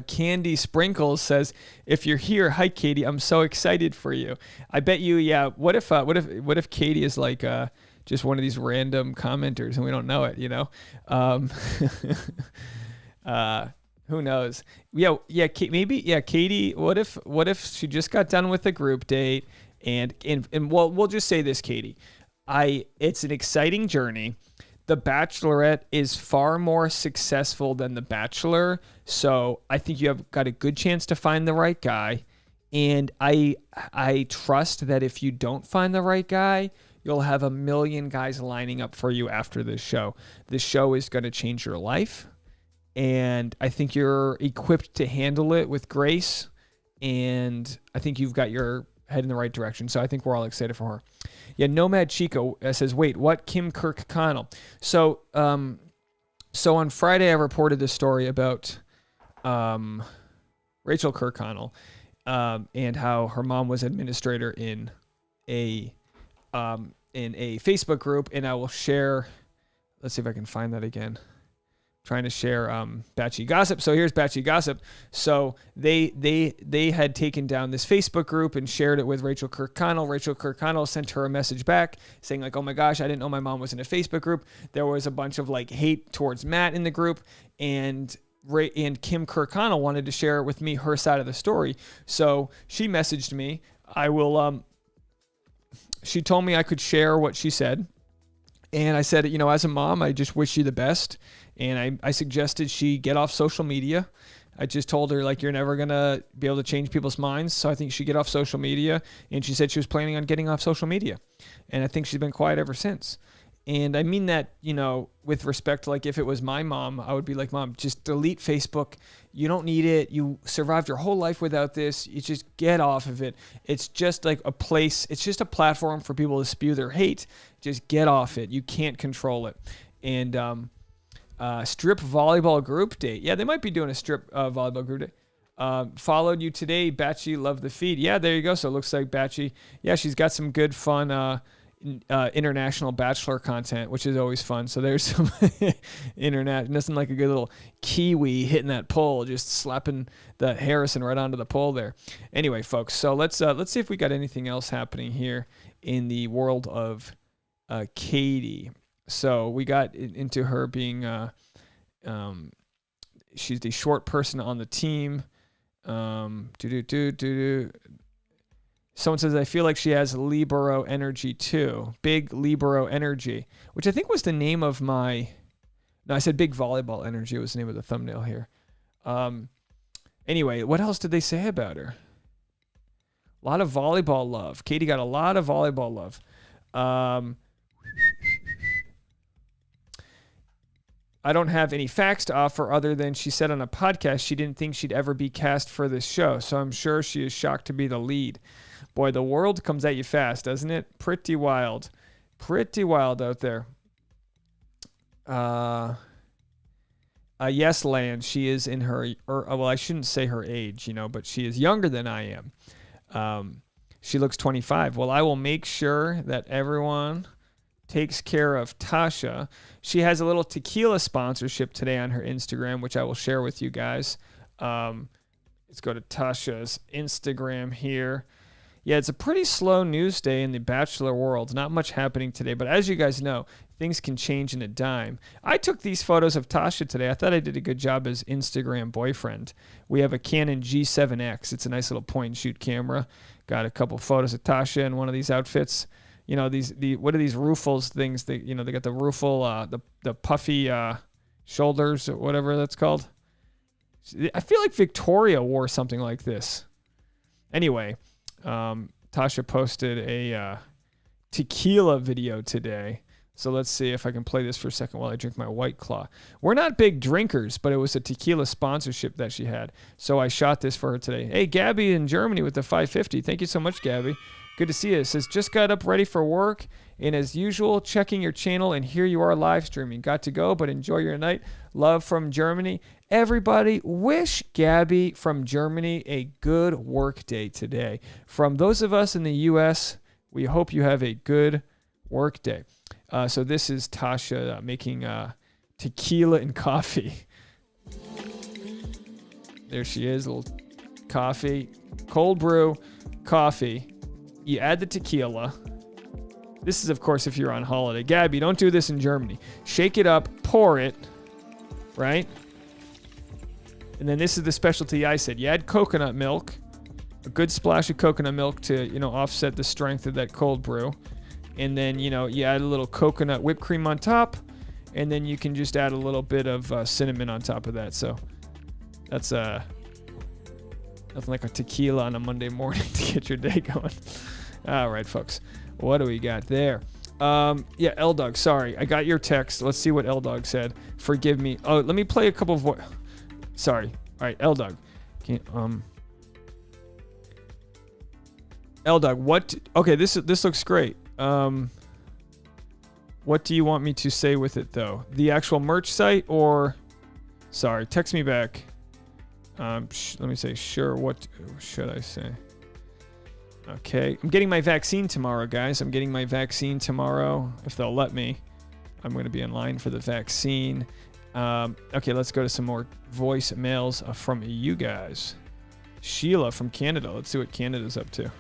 Candy Sprinkles says, if you're here, hi Katie, I'm so excited for you. I bet you, yeah. What if Katie is like, just one of these random commenters and we don't know it, who knows? Yeah. Maybe. Yeah. Katie, what if she just got done with a group date and we'll just say this, Katie, it's an exciting journey. The Bachelorette is far more successful than The Bachelor. So I think you have got a good chance to find the right guy. And I trust that if you don't find the right guy, you'll have a million guys lining up for you after this show. This show is going to change your life. And I think you're equipped to handle it with grace. And I think you've got your head in the right direction. So I think we're all excited for her. Yeah, Nomad Chico says, wait, what? Kim Kirkconnell. So on Friday, I reported this story about Rachel Kirkconnell and how her mom was administrator in a Facebook group, and I will share. Let's see if I can find that again. Trying to share Batshi Gossip. So here's Batshi Gossip. So they had taken down this Facebook group and shared it with Rachel Kirkconnell. Rachel Kirkconnell sent her a message back saying like, oh my gosh, I didn't know my mom was in a Facebook group. There was a bunch of like hate towards Matt in the group, and Kim Kirkconnell wanted to share with me her side of the story. So she messaged me. She told me I could share what she said. And I said, as a mom, I just wish you the best. And I suggested she get off social media. I just told her, like, you're never going to be able to change people's minds. So I think she get off social media. And she said she was planning on getting off social media. And I think she's been quiet ever since. And I mean that, with respect, like if it was my mom, I would be like, Mom, just delete Facebook. You don't need it. You survived your whole life without this. You just get off of it. It's just like a place. It's just a platform for people to spew their hate. Just get off it. You can't control it. And strip volleyball group date. Yeah, they might be doing a strip volleyball group date. Followed you today, Batshi. Love the feed. Yeah, there you go. So it looks like Batshi. Yeah, she's got some good fun international Bachelor content, which is always fun. So there's some internet, nothing like a good little Kiwi hitting that pole, just slapping the Harrison right onto the pole there. Anyway, folks, so let's see if we got anything else happening here in the world of Katie. So we got into her being she's the short person on the team. Someone says, I feel like she has libero energy too. Big libero energy, which I think was the name of my... No, I said big volleyball energy was the name of the thumbnail here. Anyway, what else did they say about her? A lot of volleyball love. Katie got a lot of volleyball love. I don't have any facts to offer other than she said on a podcast she didn't think she'd ever be cast for this show. So I'm sure she is shocked to be the lead. Boy, the world comes at you fast, doesn't it? Pretty wild. Pretty wild out there. Yes, Land, she is in her, well, I shouldn't say her age, but she is younger than I am. She looks 25. Well, I will make sure that everyone takes care of Tasha. She has a little tequila sponsorship today on her Instagram, which I will share with you guys. Let's go to Tasha's Instagram here. Yeah, it's a pretty slow news day in the Bachelor world. Not much happening today, but as you guys know, things can change in a dime. I took these photos of Tasha today. I thought I did a good job as Instagram boyfriend. We have a Canon G7X. It's a nice little point and shoot camera. Got a couple photos of Tasha in one of these outfits. What are these Ruffles things? They got the Ruffle, the puffy shoulders, or whatever that's called. I feel like Victoria wore something like this. Anyway, Tasha posted a tequila video today. So let's see if I can play this for a second while I drink my White Claw. We're not big drinkers, but it was a tequila sponsorship that she had. So I shot this for her today. Hey, Gabby in Germany with the 550. Thank you so much, Gabby. Good to see you. It says, just got up ready for work. And as usual, checking your channel, and here you are live streaming. Got to go, but enjoy your night. Love from Germany. Everybody, wish Gabby from Germany a good work day today. From those of us in the U.S., we hope you have a good work day. So this is Tasha making tequila and coffee. There she is, a little coffee, cold brew, coffee. You add the tequila. This is, of course, if you're on holiday. Gabby, don't do this in Germany. Shake it up, pour it, right? And then this is the specialty I said. You add coconut milk, a good splash of coconut milk to, offset the strength of that cold brew. And then, you add a little coconut whipped cream on top. And then you can just add a little bit of cinnamon on top of that. So that's nothing like a tequila on a Monday morning to get your day going. All right, folks. What do we got there? Yeah, L-Dog, sorry. I got your text. Let's see what L-Dog said. Forgive me. Oh, let me play a couple of... Sorry. All right, L-Dog. L-Dog, what... Okay, this looks great. What do you want me to say with it, though? The actual merch site or... Sorry, text me back. Let me say, sure, what should I say? Okay, I'm getting my vaccine tomorrow, guys. I'm getting my vaccine tomorrow, if they'll let me. I'm going to be in line for the vaccine. Okay, let's go to some more voicemails from you guys. Sheila from Canada. Let's see what Canada's up to.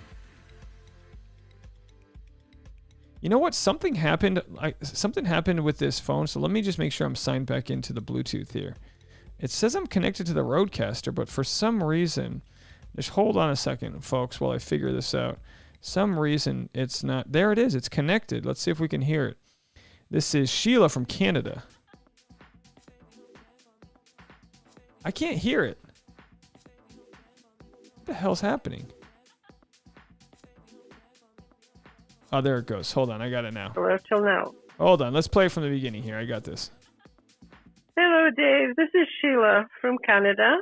You know what? Something happened. Something happened with this phone, so let me just make sure I'm signed back into the Bluetooth here. It says I'm connected to the Roadcaster, but for some reason, just hold on a second, folks, while I figure this out. Some reason it's not. There it is. It's connected. Let's see if we can hear it. This is Sheila from Canada. I can't hear it. What the hell's happening? Oh, there it goes. Hold on. I got it now. Or till now. Hold on. Let's play it from the beginning here. I got this. Hello, Dave. This is Sheila from Canada.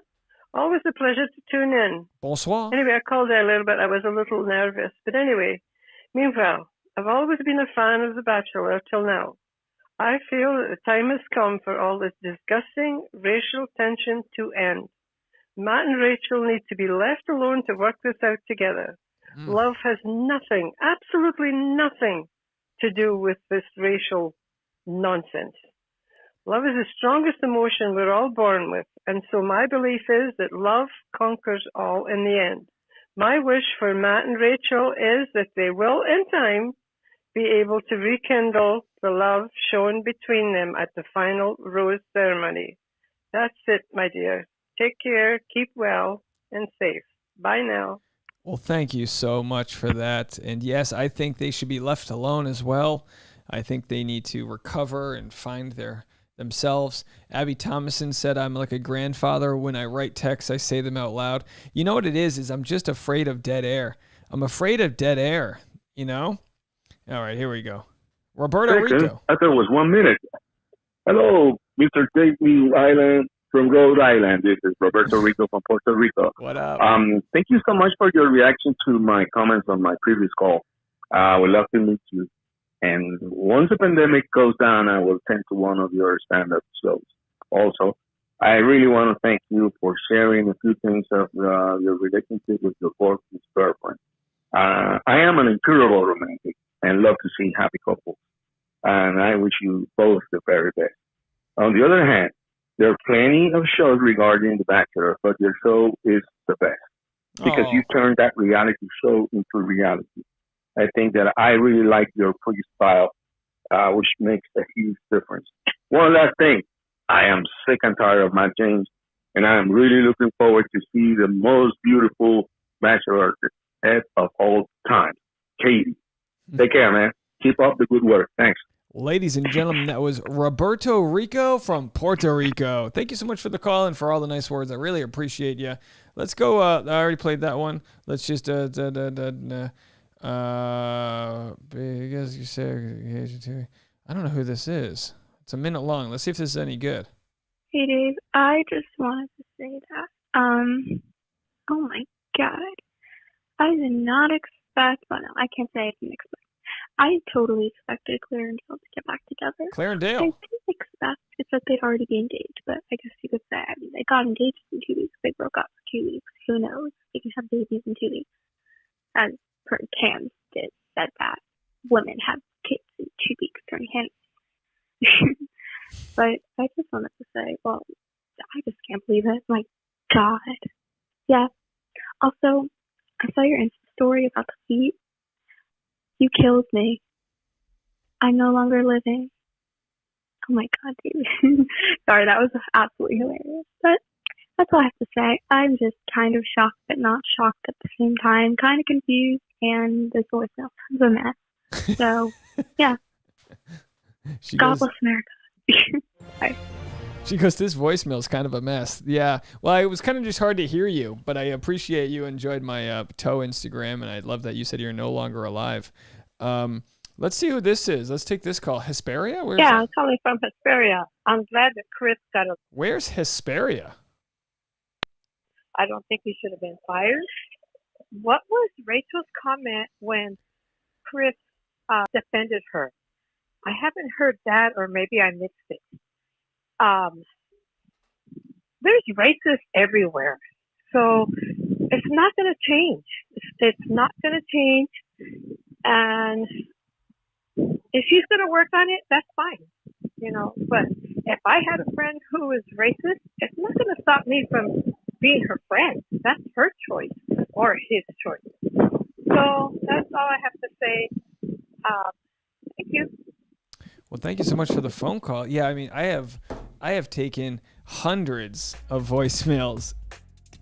Always a pleasure to tune in. Bonsoir. Anyway, I called there a little bit. I was a little nervous. But anyway, meanwhile, I've always been a fan of The Bachelor till now. I feel that the time has come for all this disgusting racial tension to end. Matt and Rachel need to be left alone to work this out together. Love has nothing, absolutely nothing to do with this racial nonsense. Love is the strongest emotion we're all born with, and so my belief is that love conquers all in the end. My wish for Matt and Rachel is that they will, in time, be able to rekindle the love shown between them at the final rose ceremony. That's it, my dear. Take care, keep well, and safe. Bye now. Well, thank you so much for that. And yes, I think they should be left alone as well. I think they need to recover and find themselves. Abby Thomason said, I'm like a grandfather. When I write texts, I say them out loud. You know what it is I'm just afraid of dead air. I'm afraid of dead air, you know? All right, here we go. Roberto Rico. I thought it was 1 minute. Hello, Mr. Take Me Island from Rhode Island. This is Roberto Rico from Puerto Rico. What up? Thank you so much for your reaction to my comments on my previous call. I would love to meet you. And once the pandemic goes down, I will attend to one of your stand-up shows. Also, I really want to thank you for sharing a few things of your relationship with your boyfriend's girlfriend. I am an incurable romantic and love to see happy couples. And I wish you both the very best. On the other hand, there are plenty of shows regarding The Bachelor, but your show is the best because you turned that reality show into reality. I think that I really like your freestyle, which makes a huge difference. One last thing. I am sick and tired of Matt James, and I am really looking forward to see the most beautiful Bachelorette of all time, Katie. Take care, man. Keep up the good work. Thanks. Ladies and gentlemen, that was Roberto Rico from Puerto Rico. Thank you so much for the call and for all the nice words. I really appreciate you. Let's go. I already played that one. Let's just because you say I don't know who this is. It's a minute long. Let's see if this is any good. Hey Dave, I just wanted to say that. Oh my God, I did not expect. Well, no, I can't say I didn't expect. I totally expected Claire and Dale to get back together. Claire and Dale. I didn't expect it's that they'd already be engaged, but I guess you could say. I mean, they got engaged in 2 weeks. They broke up for 2 weeks. Who knows? They can have babies in 2 weeks. As per Cam said that women have kids in 2 weeks during Hannah. But I just wanted to say, well, I just can't believe it. My God. Yeah. Also, I saw your Insta story about the feet. You killed me. I'm no longer living. Oh my God, dude. Sorry, that was absolutely hilarious. But that's all I have to say. I'm just kind of shocked, but not shocked at the same time. Kind of confused, and this voicemail is a mess. So, yeah. God bless America. Bye. She goes, this voicemail is kind of a mess. Yeah. Well, it was kind of just hard to hear you, but I appreciate you enjoyed my toe Instagram, and I love that you said you're no longer alive. Let's see who this is. Let's take this call. Hesperia? Where's I'm calling from Hesperia. I'm glad that Chris got a... Where's Hesperia? I don't think he should have been fired. What was Rachel's comment when Chris defended her? I haven't heard that, or maybe I mixed it. There's racists everywhere. So it's not going to change. It's not going to change. And if she's going to work on it, that's fine. You know, but if I had a friend who is racist, it's not going to stop me from being her friend. That's her choice or his choice. So that's all I have to say. Thank you. Well, thank you so much for the phone call. Yeah, I mean, I have taken hundreds of voicemails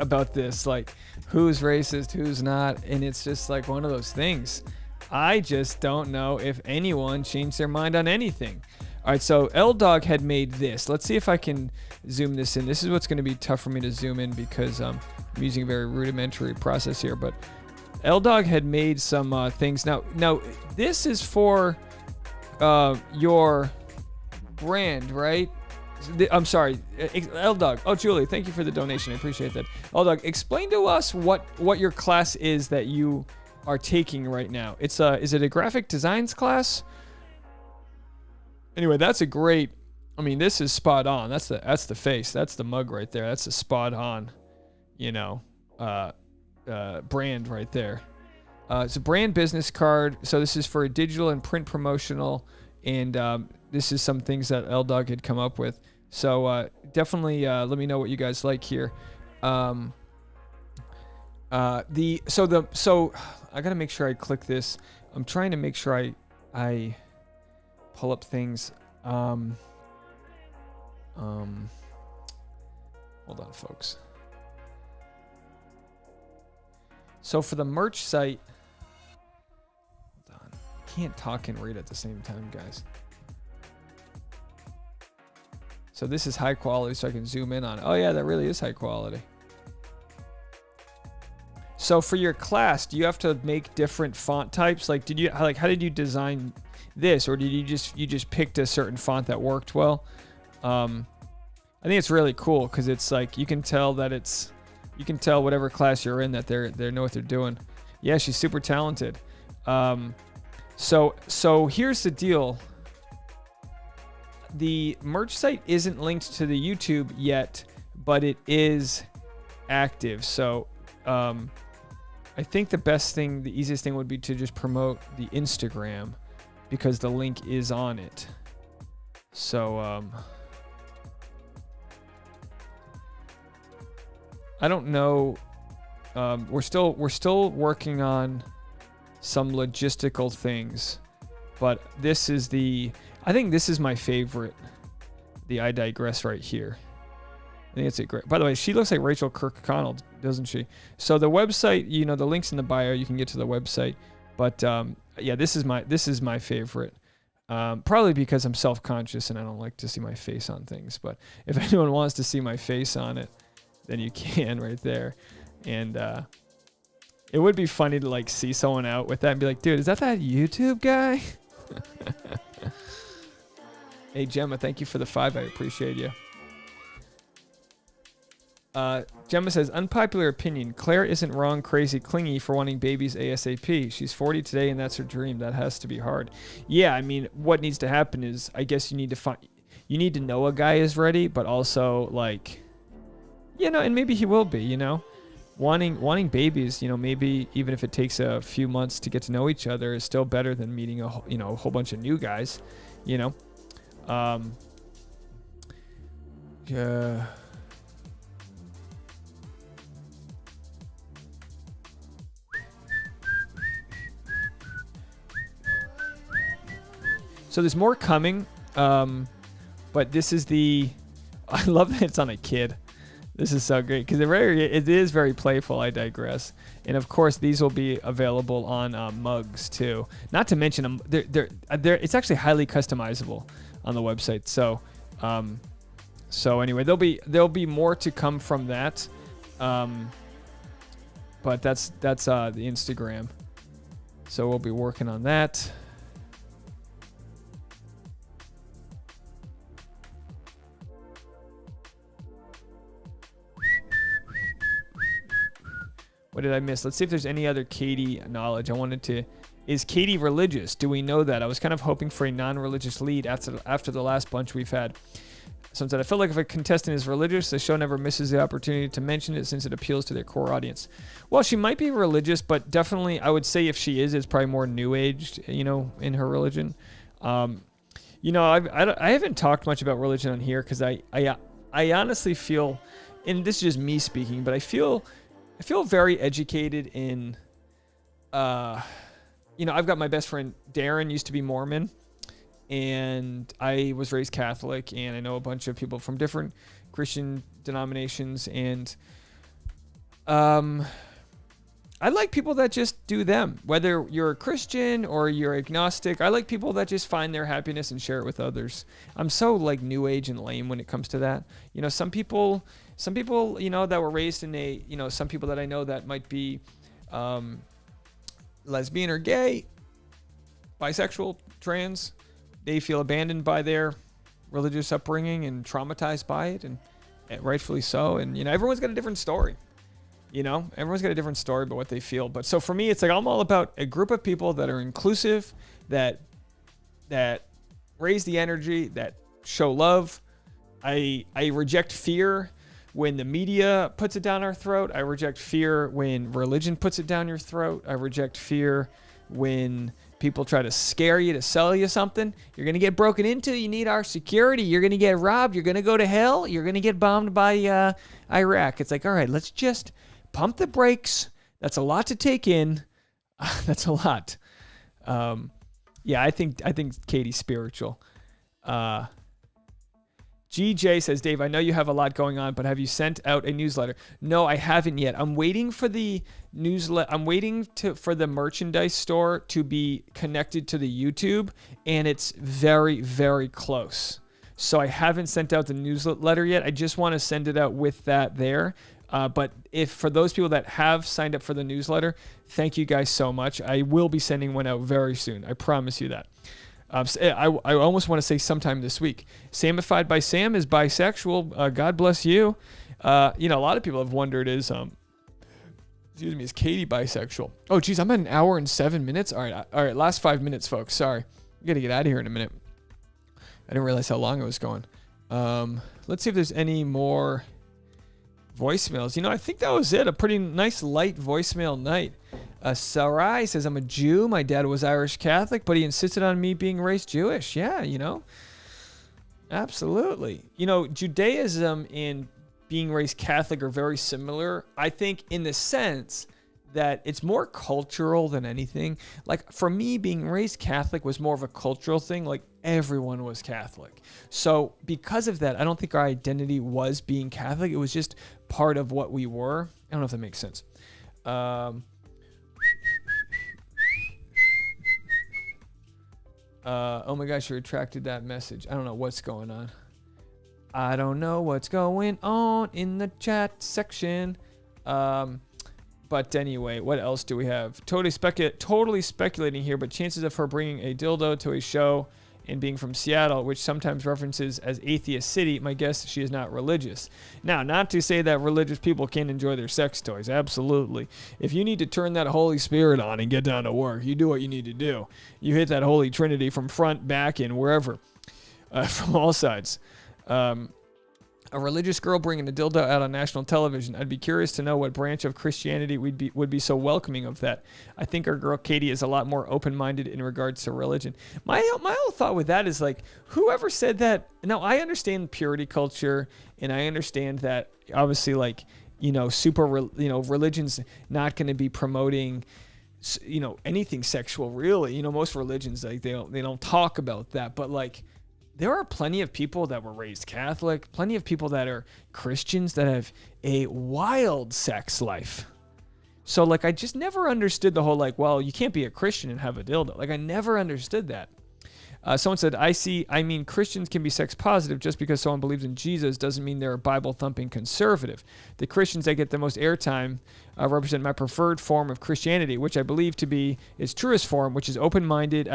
about this, like who's racist, who's not, and it's just like one of those things. I just don't know if anyone changed their mind on anything. All right, so L-Dog had made this. Let's see if I can zoom this in. This is what's going to be tough for me to zoom in because I'm using a very rudimentary process here, but L-Dog had made some things. Now, this is for your brand, right? I'm sorry, L-Dog. Oh, Julie, thank you for the donation. I appreciate that. L-Dog, explain to us what your class is that you are taking right now. Is it a graphic designs class? Anyway, that's a great. I mean, this is spot on. That's the face. That's the mug right there. That's a spot on, brand right there. It's a brand business card. So this is for a digital and print promotional, and this is some things that L-Dog had come up with. So definitely let me know what you guys like here. So I gotta make sure I click this. I'm trying to make sure I pull up things. Hold on, folks. So for the merch site, hold on. I can't talk and read at the same time, guys. So this is high quality, so I can zoom in on it. Oh yeah, that really is high quality. So for your class, do you have to make different font types? Like, how did you design this, or did you just picked a certain font that worked well? I think it's really cool because it's like you can tell whatever class you're in that they know what they're doing. Yeah, she's super talented. So here's the deal. The merch site isn't linked to the YouTube yet, but it is active. So I think the easiest thing would be to just promote the Instagram because the link is on it. So I don't know. We're still working on some logistical things, but I think this is my favorite. The I Digress right here. I think it's a great. By the way, she looks like Rachel Kirkconnell, doesn't she? So the website, the link's in the bio. You can get to the website. But yeah, this is my favorite. Probably because I'm self-conscious and I don't like to see my face on things. But if anyone wants to see my face on it, then you can right there. And it would be funny to like see someone out with that and be like, dude, is that YouTube guy? Hey, Gemma, thank you for the 5. I appreciate you. Gemma says, unpopular opinion. Claire isn't wrong, crazy, clingy for wanting babies ASAP. She's 40 today and that's her dream. That has to be hard. Yeah, I mean, what needs to happen is, I guess you need to know a guy is ready, but also like, and maybe he will be, wanting babies, maybe even if it takes a few months to get to know each other is still better than meeting a whole bunch of new guys, Yeah. So there's more coming, but this is I love that it's on a kid. This is so great because it is very playful. I digress. And of course, these will be available on mugs too. Not to mention them, it's actually highly customizable on the website. So anyway, there'll be more to come from that. But that's the Instagram. So we'll be working on that. What did I miss? Let's see if there's any other Katie knowledge. Is Katie religious? Do we know that? I was kind of hoping for a non-religious lead after the last bunch we've had. Someone said, I feel like if a contestant is religious, the show never misses the opportunity to mention it since it appeals to their core audience. Well, she might be religious, but definitely I would say if she is, it's probably more new aged, in her religion. I haven't talked much about religion on here because I honestly feel, and this is just me speaking, but I feel very educated in, I've got my best friend Darren used to be Mormon, and I was raised Catholic, and I know a bunch of people from different Christian denominations, and I like people that just do them. Whether you're a Christian or you're agnostic, I like people that just find their happiness and share it with others. I'm so like new age and lame when it comes to that. Some people, that were raised in some people that I know that might be lesbian or gay, bisexual, trans, they feel abandoned by their religious upbringing and traumatized by it, and rightfully so. And, everyone's got a different story. Everyone's got a different story about what they feel. But so for me, it's like I'm all about a group of people that are inclusive, that raise the energy, that show love. I reject fear when the media puts it down our throat. I reject fear when religion puts it down your throat. I reject fear when people try to scare you to sell you something. You're going to get broken into. You need our security. You're going to get robbed. You're going to go to hell. You're going to get bombed by Iraq. It's like, all right, let's just pump the brakes. That's a lot to take in. That's a lot. Yeah, I think Katie's spiritual. GJ says, Dave, I know you have a lot going on, but have you sent out a newsletter? No, I haven't yet. I'm waiting for the newsletter. I'm waiting for the merchandise store to be connected to the YouTube, and it's very, very close. So I haven't sent out the newsletter yet. I just want to send it out with that there. But if for those people that have signed up for the newsletter, thank you guys so much. I will be sending one out very soon. I promise you that. I almost want to say sometime this week. Samified by Sam is bisexual. God bless you. A lot of people have wondered is Katie bisexual? Oh, geez, I'm at 1 hour and 7 minutes. All right, last 5 minutes, folks. Sorry. I got to get out of here in a minute. I didn't realize how long it was going. Let's see if there's any more voicemails. I think that was it. A pretty nice, light voicemail night. Sarai says, I'm a Jew. My dad was Irish Catholic, but he insisted on me being raised Jewish. Yeah, absolutely. Judaism and being raised Catholic are very similar, I think, in the sense that it's more cultural than anything. Like, for me, being raised Catholic was more of a cultural thing. Like, everyone was Catholic. So because of that, I don't think our identity was being Catholic. It was just part of what we were. I don't know if that makes sense. Oh my gosh, you retracted that message. I don't know what's going on. I don't know what's going on in the chat section. But anyway, what else do we have? Totally speculating here, but chances of her bringing a dildo to a show and being from Seattle, which sometimes references as atheist city, my guess she is not religious. Now, not to say that religious people can't enjoy their sex toys. Absolutely. If you need to turn that Holy Spirit on and get down to work, you do what you need to do. You hit that Holy Trinity from front, back, and wherever, from all sides. A religious girl bringing a dildo out on national television. I'd be curious to know what branch of Christianity would be so welcoming of that. I think our girl Katie is a lot more open-minded in regards to religion. My whole thought with that is like, whoever said that. Now, I understand purity culture, and I understand that obviously, like, religion's not going to be promoting, anything sexual really. Most religions, like, they don't talk about that, but like, there are plenty of people that were raised Catholic, plenty of people that are Christians that have a wild sex life. So, like, I just never understood the whole, like, well, you can't be a Christian and have a dildo. Like, I never understood that. Someone said, I mean, Christians can be sex positive. Just because someone believes in Jesus doesn't mean they're a Bible-thumping conservative. The Christians that get the most airtime represent my preferred form of Christianity, which I believe to be its truest form, which is open-minded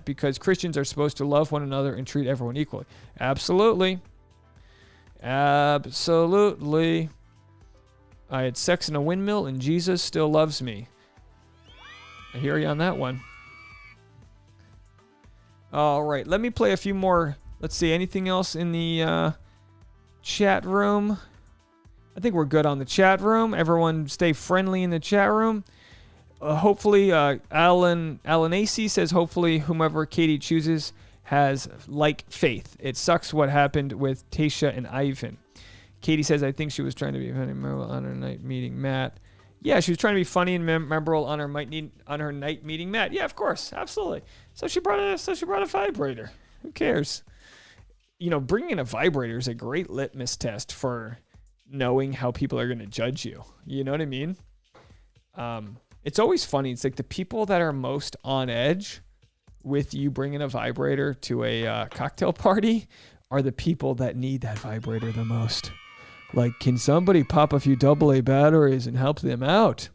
because Christians are supposed to love one another and treat everyone equally. Absolutely. Absolutely. I had sex in a windmill and Jesus still loves me. I hear you on that one. All right, let me play a few more. Let's see, anything else in the chat room? I think we're good on the chat room. Everyone stay friendly in the chat room. Hopefully, Alan AC says, hopefully whomever Katie chooses has like faith. It sucks what happened with Tasha and Ivan. Katie says, I think she was trying to be memorable on her night meeting Matt. Yeah, she was trying to be funny and memorable on her night meeting Matt. Yeah, of course, absolutely. So she brought a vibrator. Who cares? Bringing in a vibrator is a great litmus test for knowing how people are going to judge you. You know what I mean? It's always funny. It's like the people that are most on edge with you bringing a vibrator to a cocktail party are the people that need that vibrator the most. Like, can somebody pop a few AA batteries and help them out?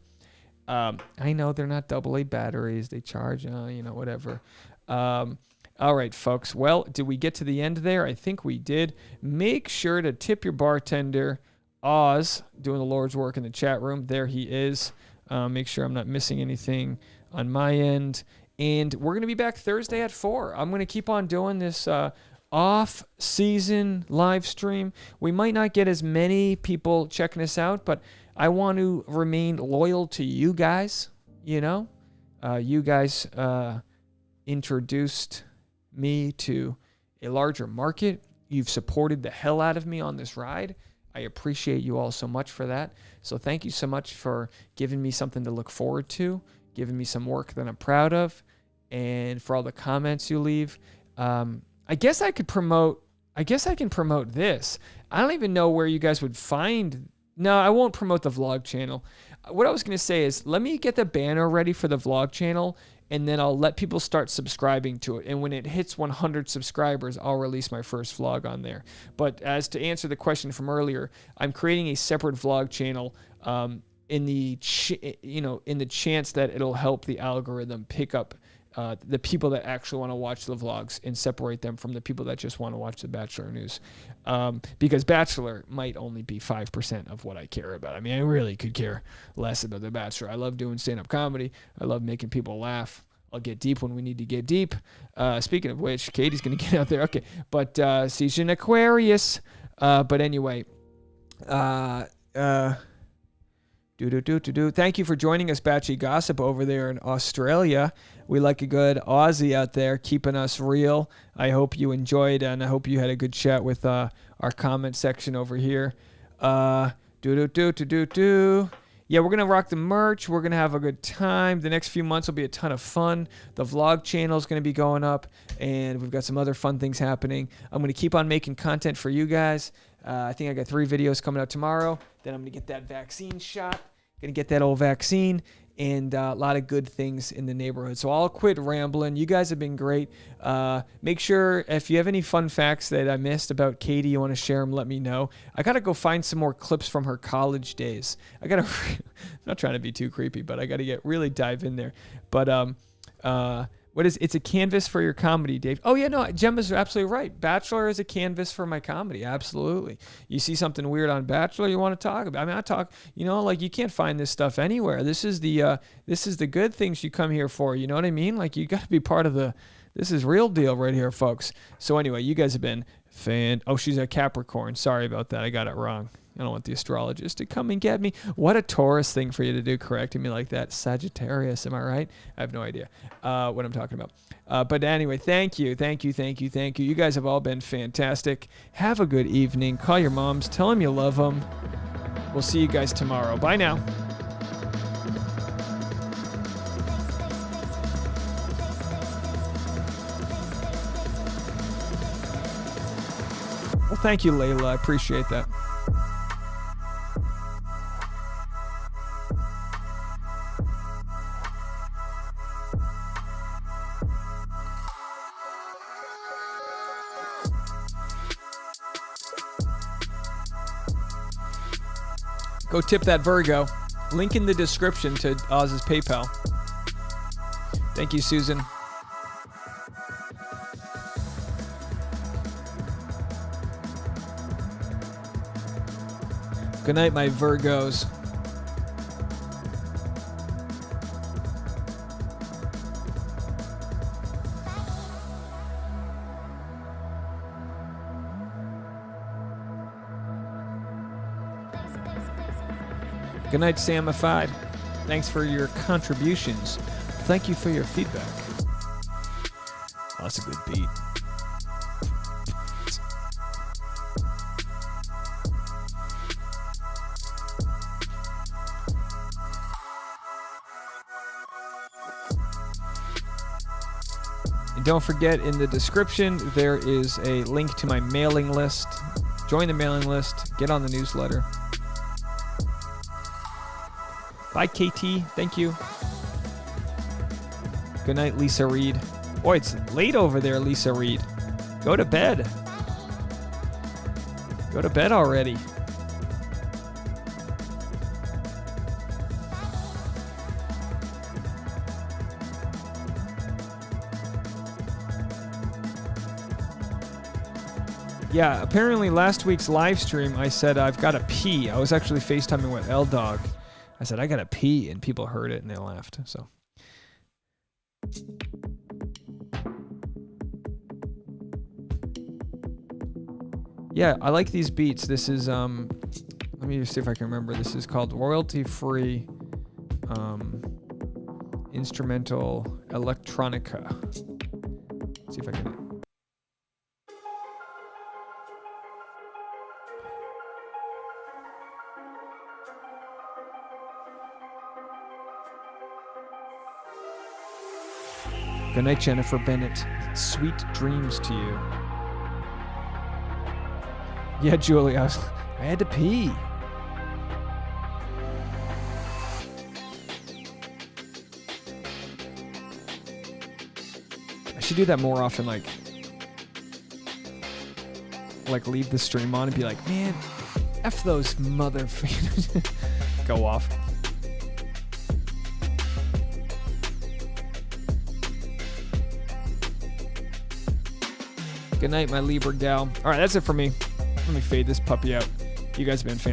I know they're not AA batteries. They charge, whatever. All right, folks. Well, did we get to the end there? I think we did. Make sure to tip your bartender, Oz, doing the Lord's work in the chat room. There he is. Make sure I'm not missing anything on my end. And we're going to be back Thursday at 4. I'm going to keep on doing this off-season live stream. We might not get as many people checking us out, but I want to remain loyal to you guys. You guys introduced me to a larger market. You've supported the hell out of me on this ride. I appreciate you all so much for that. So thank you so much for giving me something to look forward to, giving me some work that I'm proud of, and for all the comments you leave. I guess I can promote this. I don't even know where you guys would find. No, I won't promote the vlog channel. What I was going to say is, let me get the banner ready for the vlog channel, and then I'll let people start subscribing to it. And when it hits 100 subscribers, I'll release my first vlog on there. But as to answer the question from earlier, I'm creating a separate vlog channel in the chance that it'll help the algorithm pick up the people that actually want to watch the vlogs and separate them from the people that just want to watch the Bachelor news. Because Bachelor might only be 5% of what I care about. I mean, I really could care less about the Bachelor. I love doing stand-up comedy. I love making people laugh. I'll get deep when we need to get deep. Speaking of which, Katie's going to get out there. Okay, but season Aquarius. But anyway, thank you for joining us, Batshi Gossip, over there in Australia. We like a good Aussie out there, keeping us real. I hope you enjoyed, and I hope you had a good chat with our comment section over here. Yeah, we're going to rock the merch. We're going to have a good time. The next few months will be a ton of fun. The vlog channel is going to be going up, and we've got some other fun things happening. I'm going to keep on making content for you guys. I think I got 3 videos coming out tomorrow. Then I'm going to get that vaccine shot. Going to get that old vaccine, and a lot of good things in the neighborhood. So I'll quit rambling. You guys have been great. Make sure if you have any fun facts that I missed about Katie, you want to share them, let me know. I got to go find some more clips from her college days. I'm not trying to be too creepy, but I got to really dive in there. But it's a canvas for your comedy, Dave. Oh yeah, no, Gemma's absolutely right. Bachelor is a canvas for my comedy. Absolutely. You see something weird on Bachelor, you want to talk about. I mean, I talk, like you can't find this stuff anywhere. This is the good things you come here for. You know what I mean? Like you got to be part of this is real deal right here, folks. So anyway, you guys have been oh, she's a Capricorn. Sorry about that. I got it wrong. I don't want the astrologist to come and get me. What a Taurus thing for you to do, correcting me like that. Sagittarius, am I right? I have no idea what I'm talking about. But anyway, thank you. You guys have all been fantastic. Have a good evening. Call your moms. Tell them you love them. We'll see you guys tomorrow. Bye now. Well, thank you, Layla. I appreciate that. Go tip that Virgo. Link in the description to Oz's PayPal. Thank you, Susan. Good night, my Virgos. Good night, Samified. Thanks for your contributions. Thank you for your feedback. Oh, that's a good beat. And don't forget, in the description, there is a link to my mailing list. Join the mailing list. Get on the newsletter. Bye, KT. Thank you. Good night, Lisa Reed. Boy, it's late over there, Lisa Reed. Go to bed. Go to bed already. Yeah, apparently last week's live stream, I said I've got to pee. I was actually FaceTiming with L-Dog. I said, I got to pee, and people heard it, and they laughed, so. Yeah, I like these beats. This is, let me just see if I can remember. This is called royalty-free instrumental electronica. Let's see if I can. Good night, Jennifer Bennett. Sweet dreams to you. Yeah, Julie, I had to pee. I should do that more often, like leave the stream on and be like, man, F those motherfuckers. Go off. Good night, my Libra gal. All right, that's it for me. Let me fade this puppy out. You guys have been fantastic.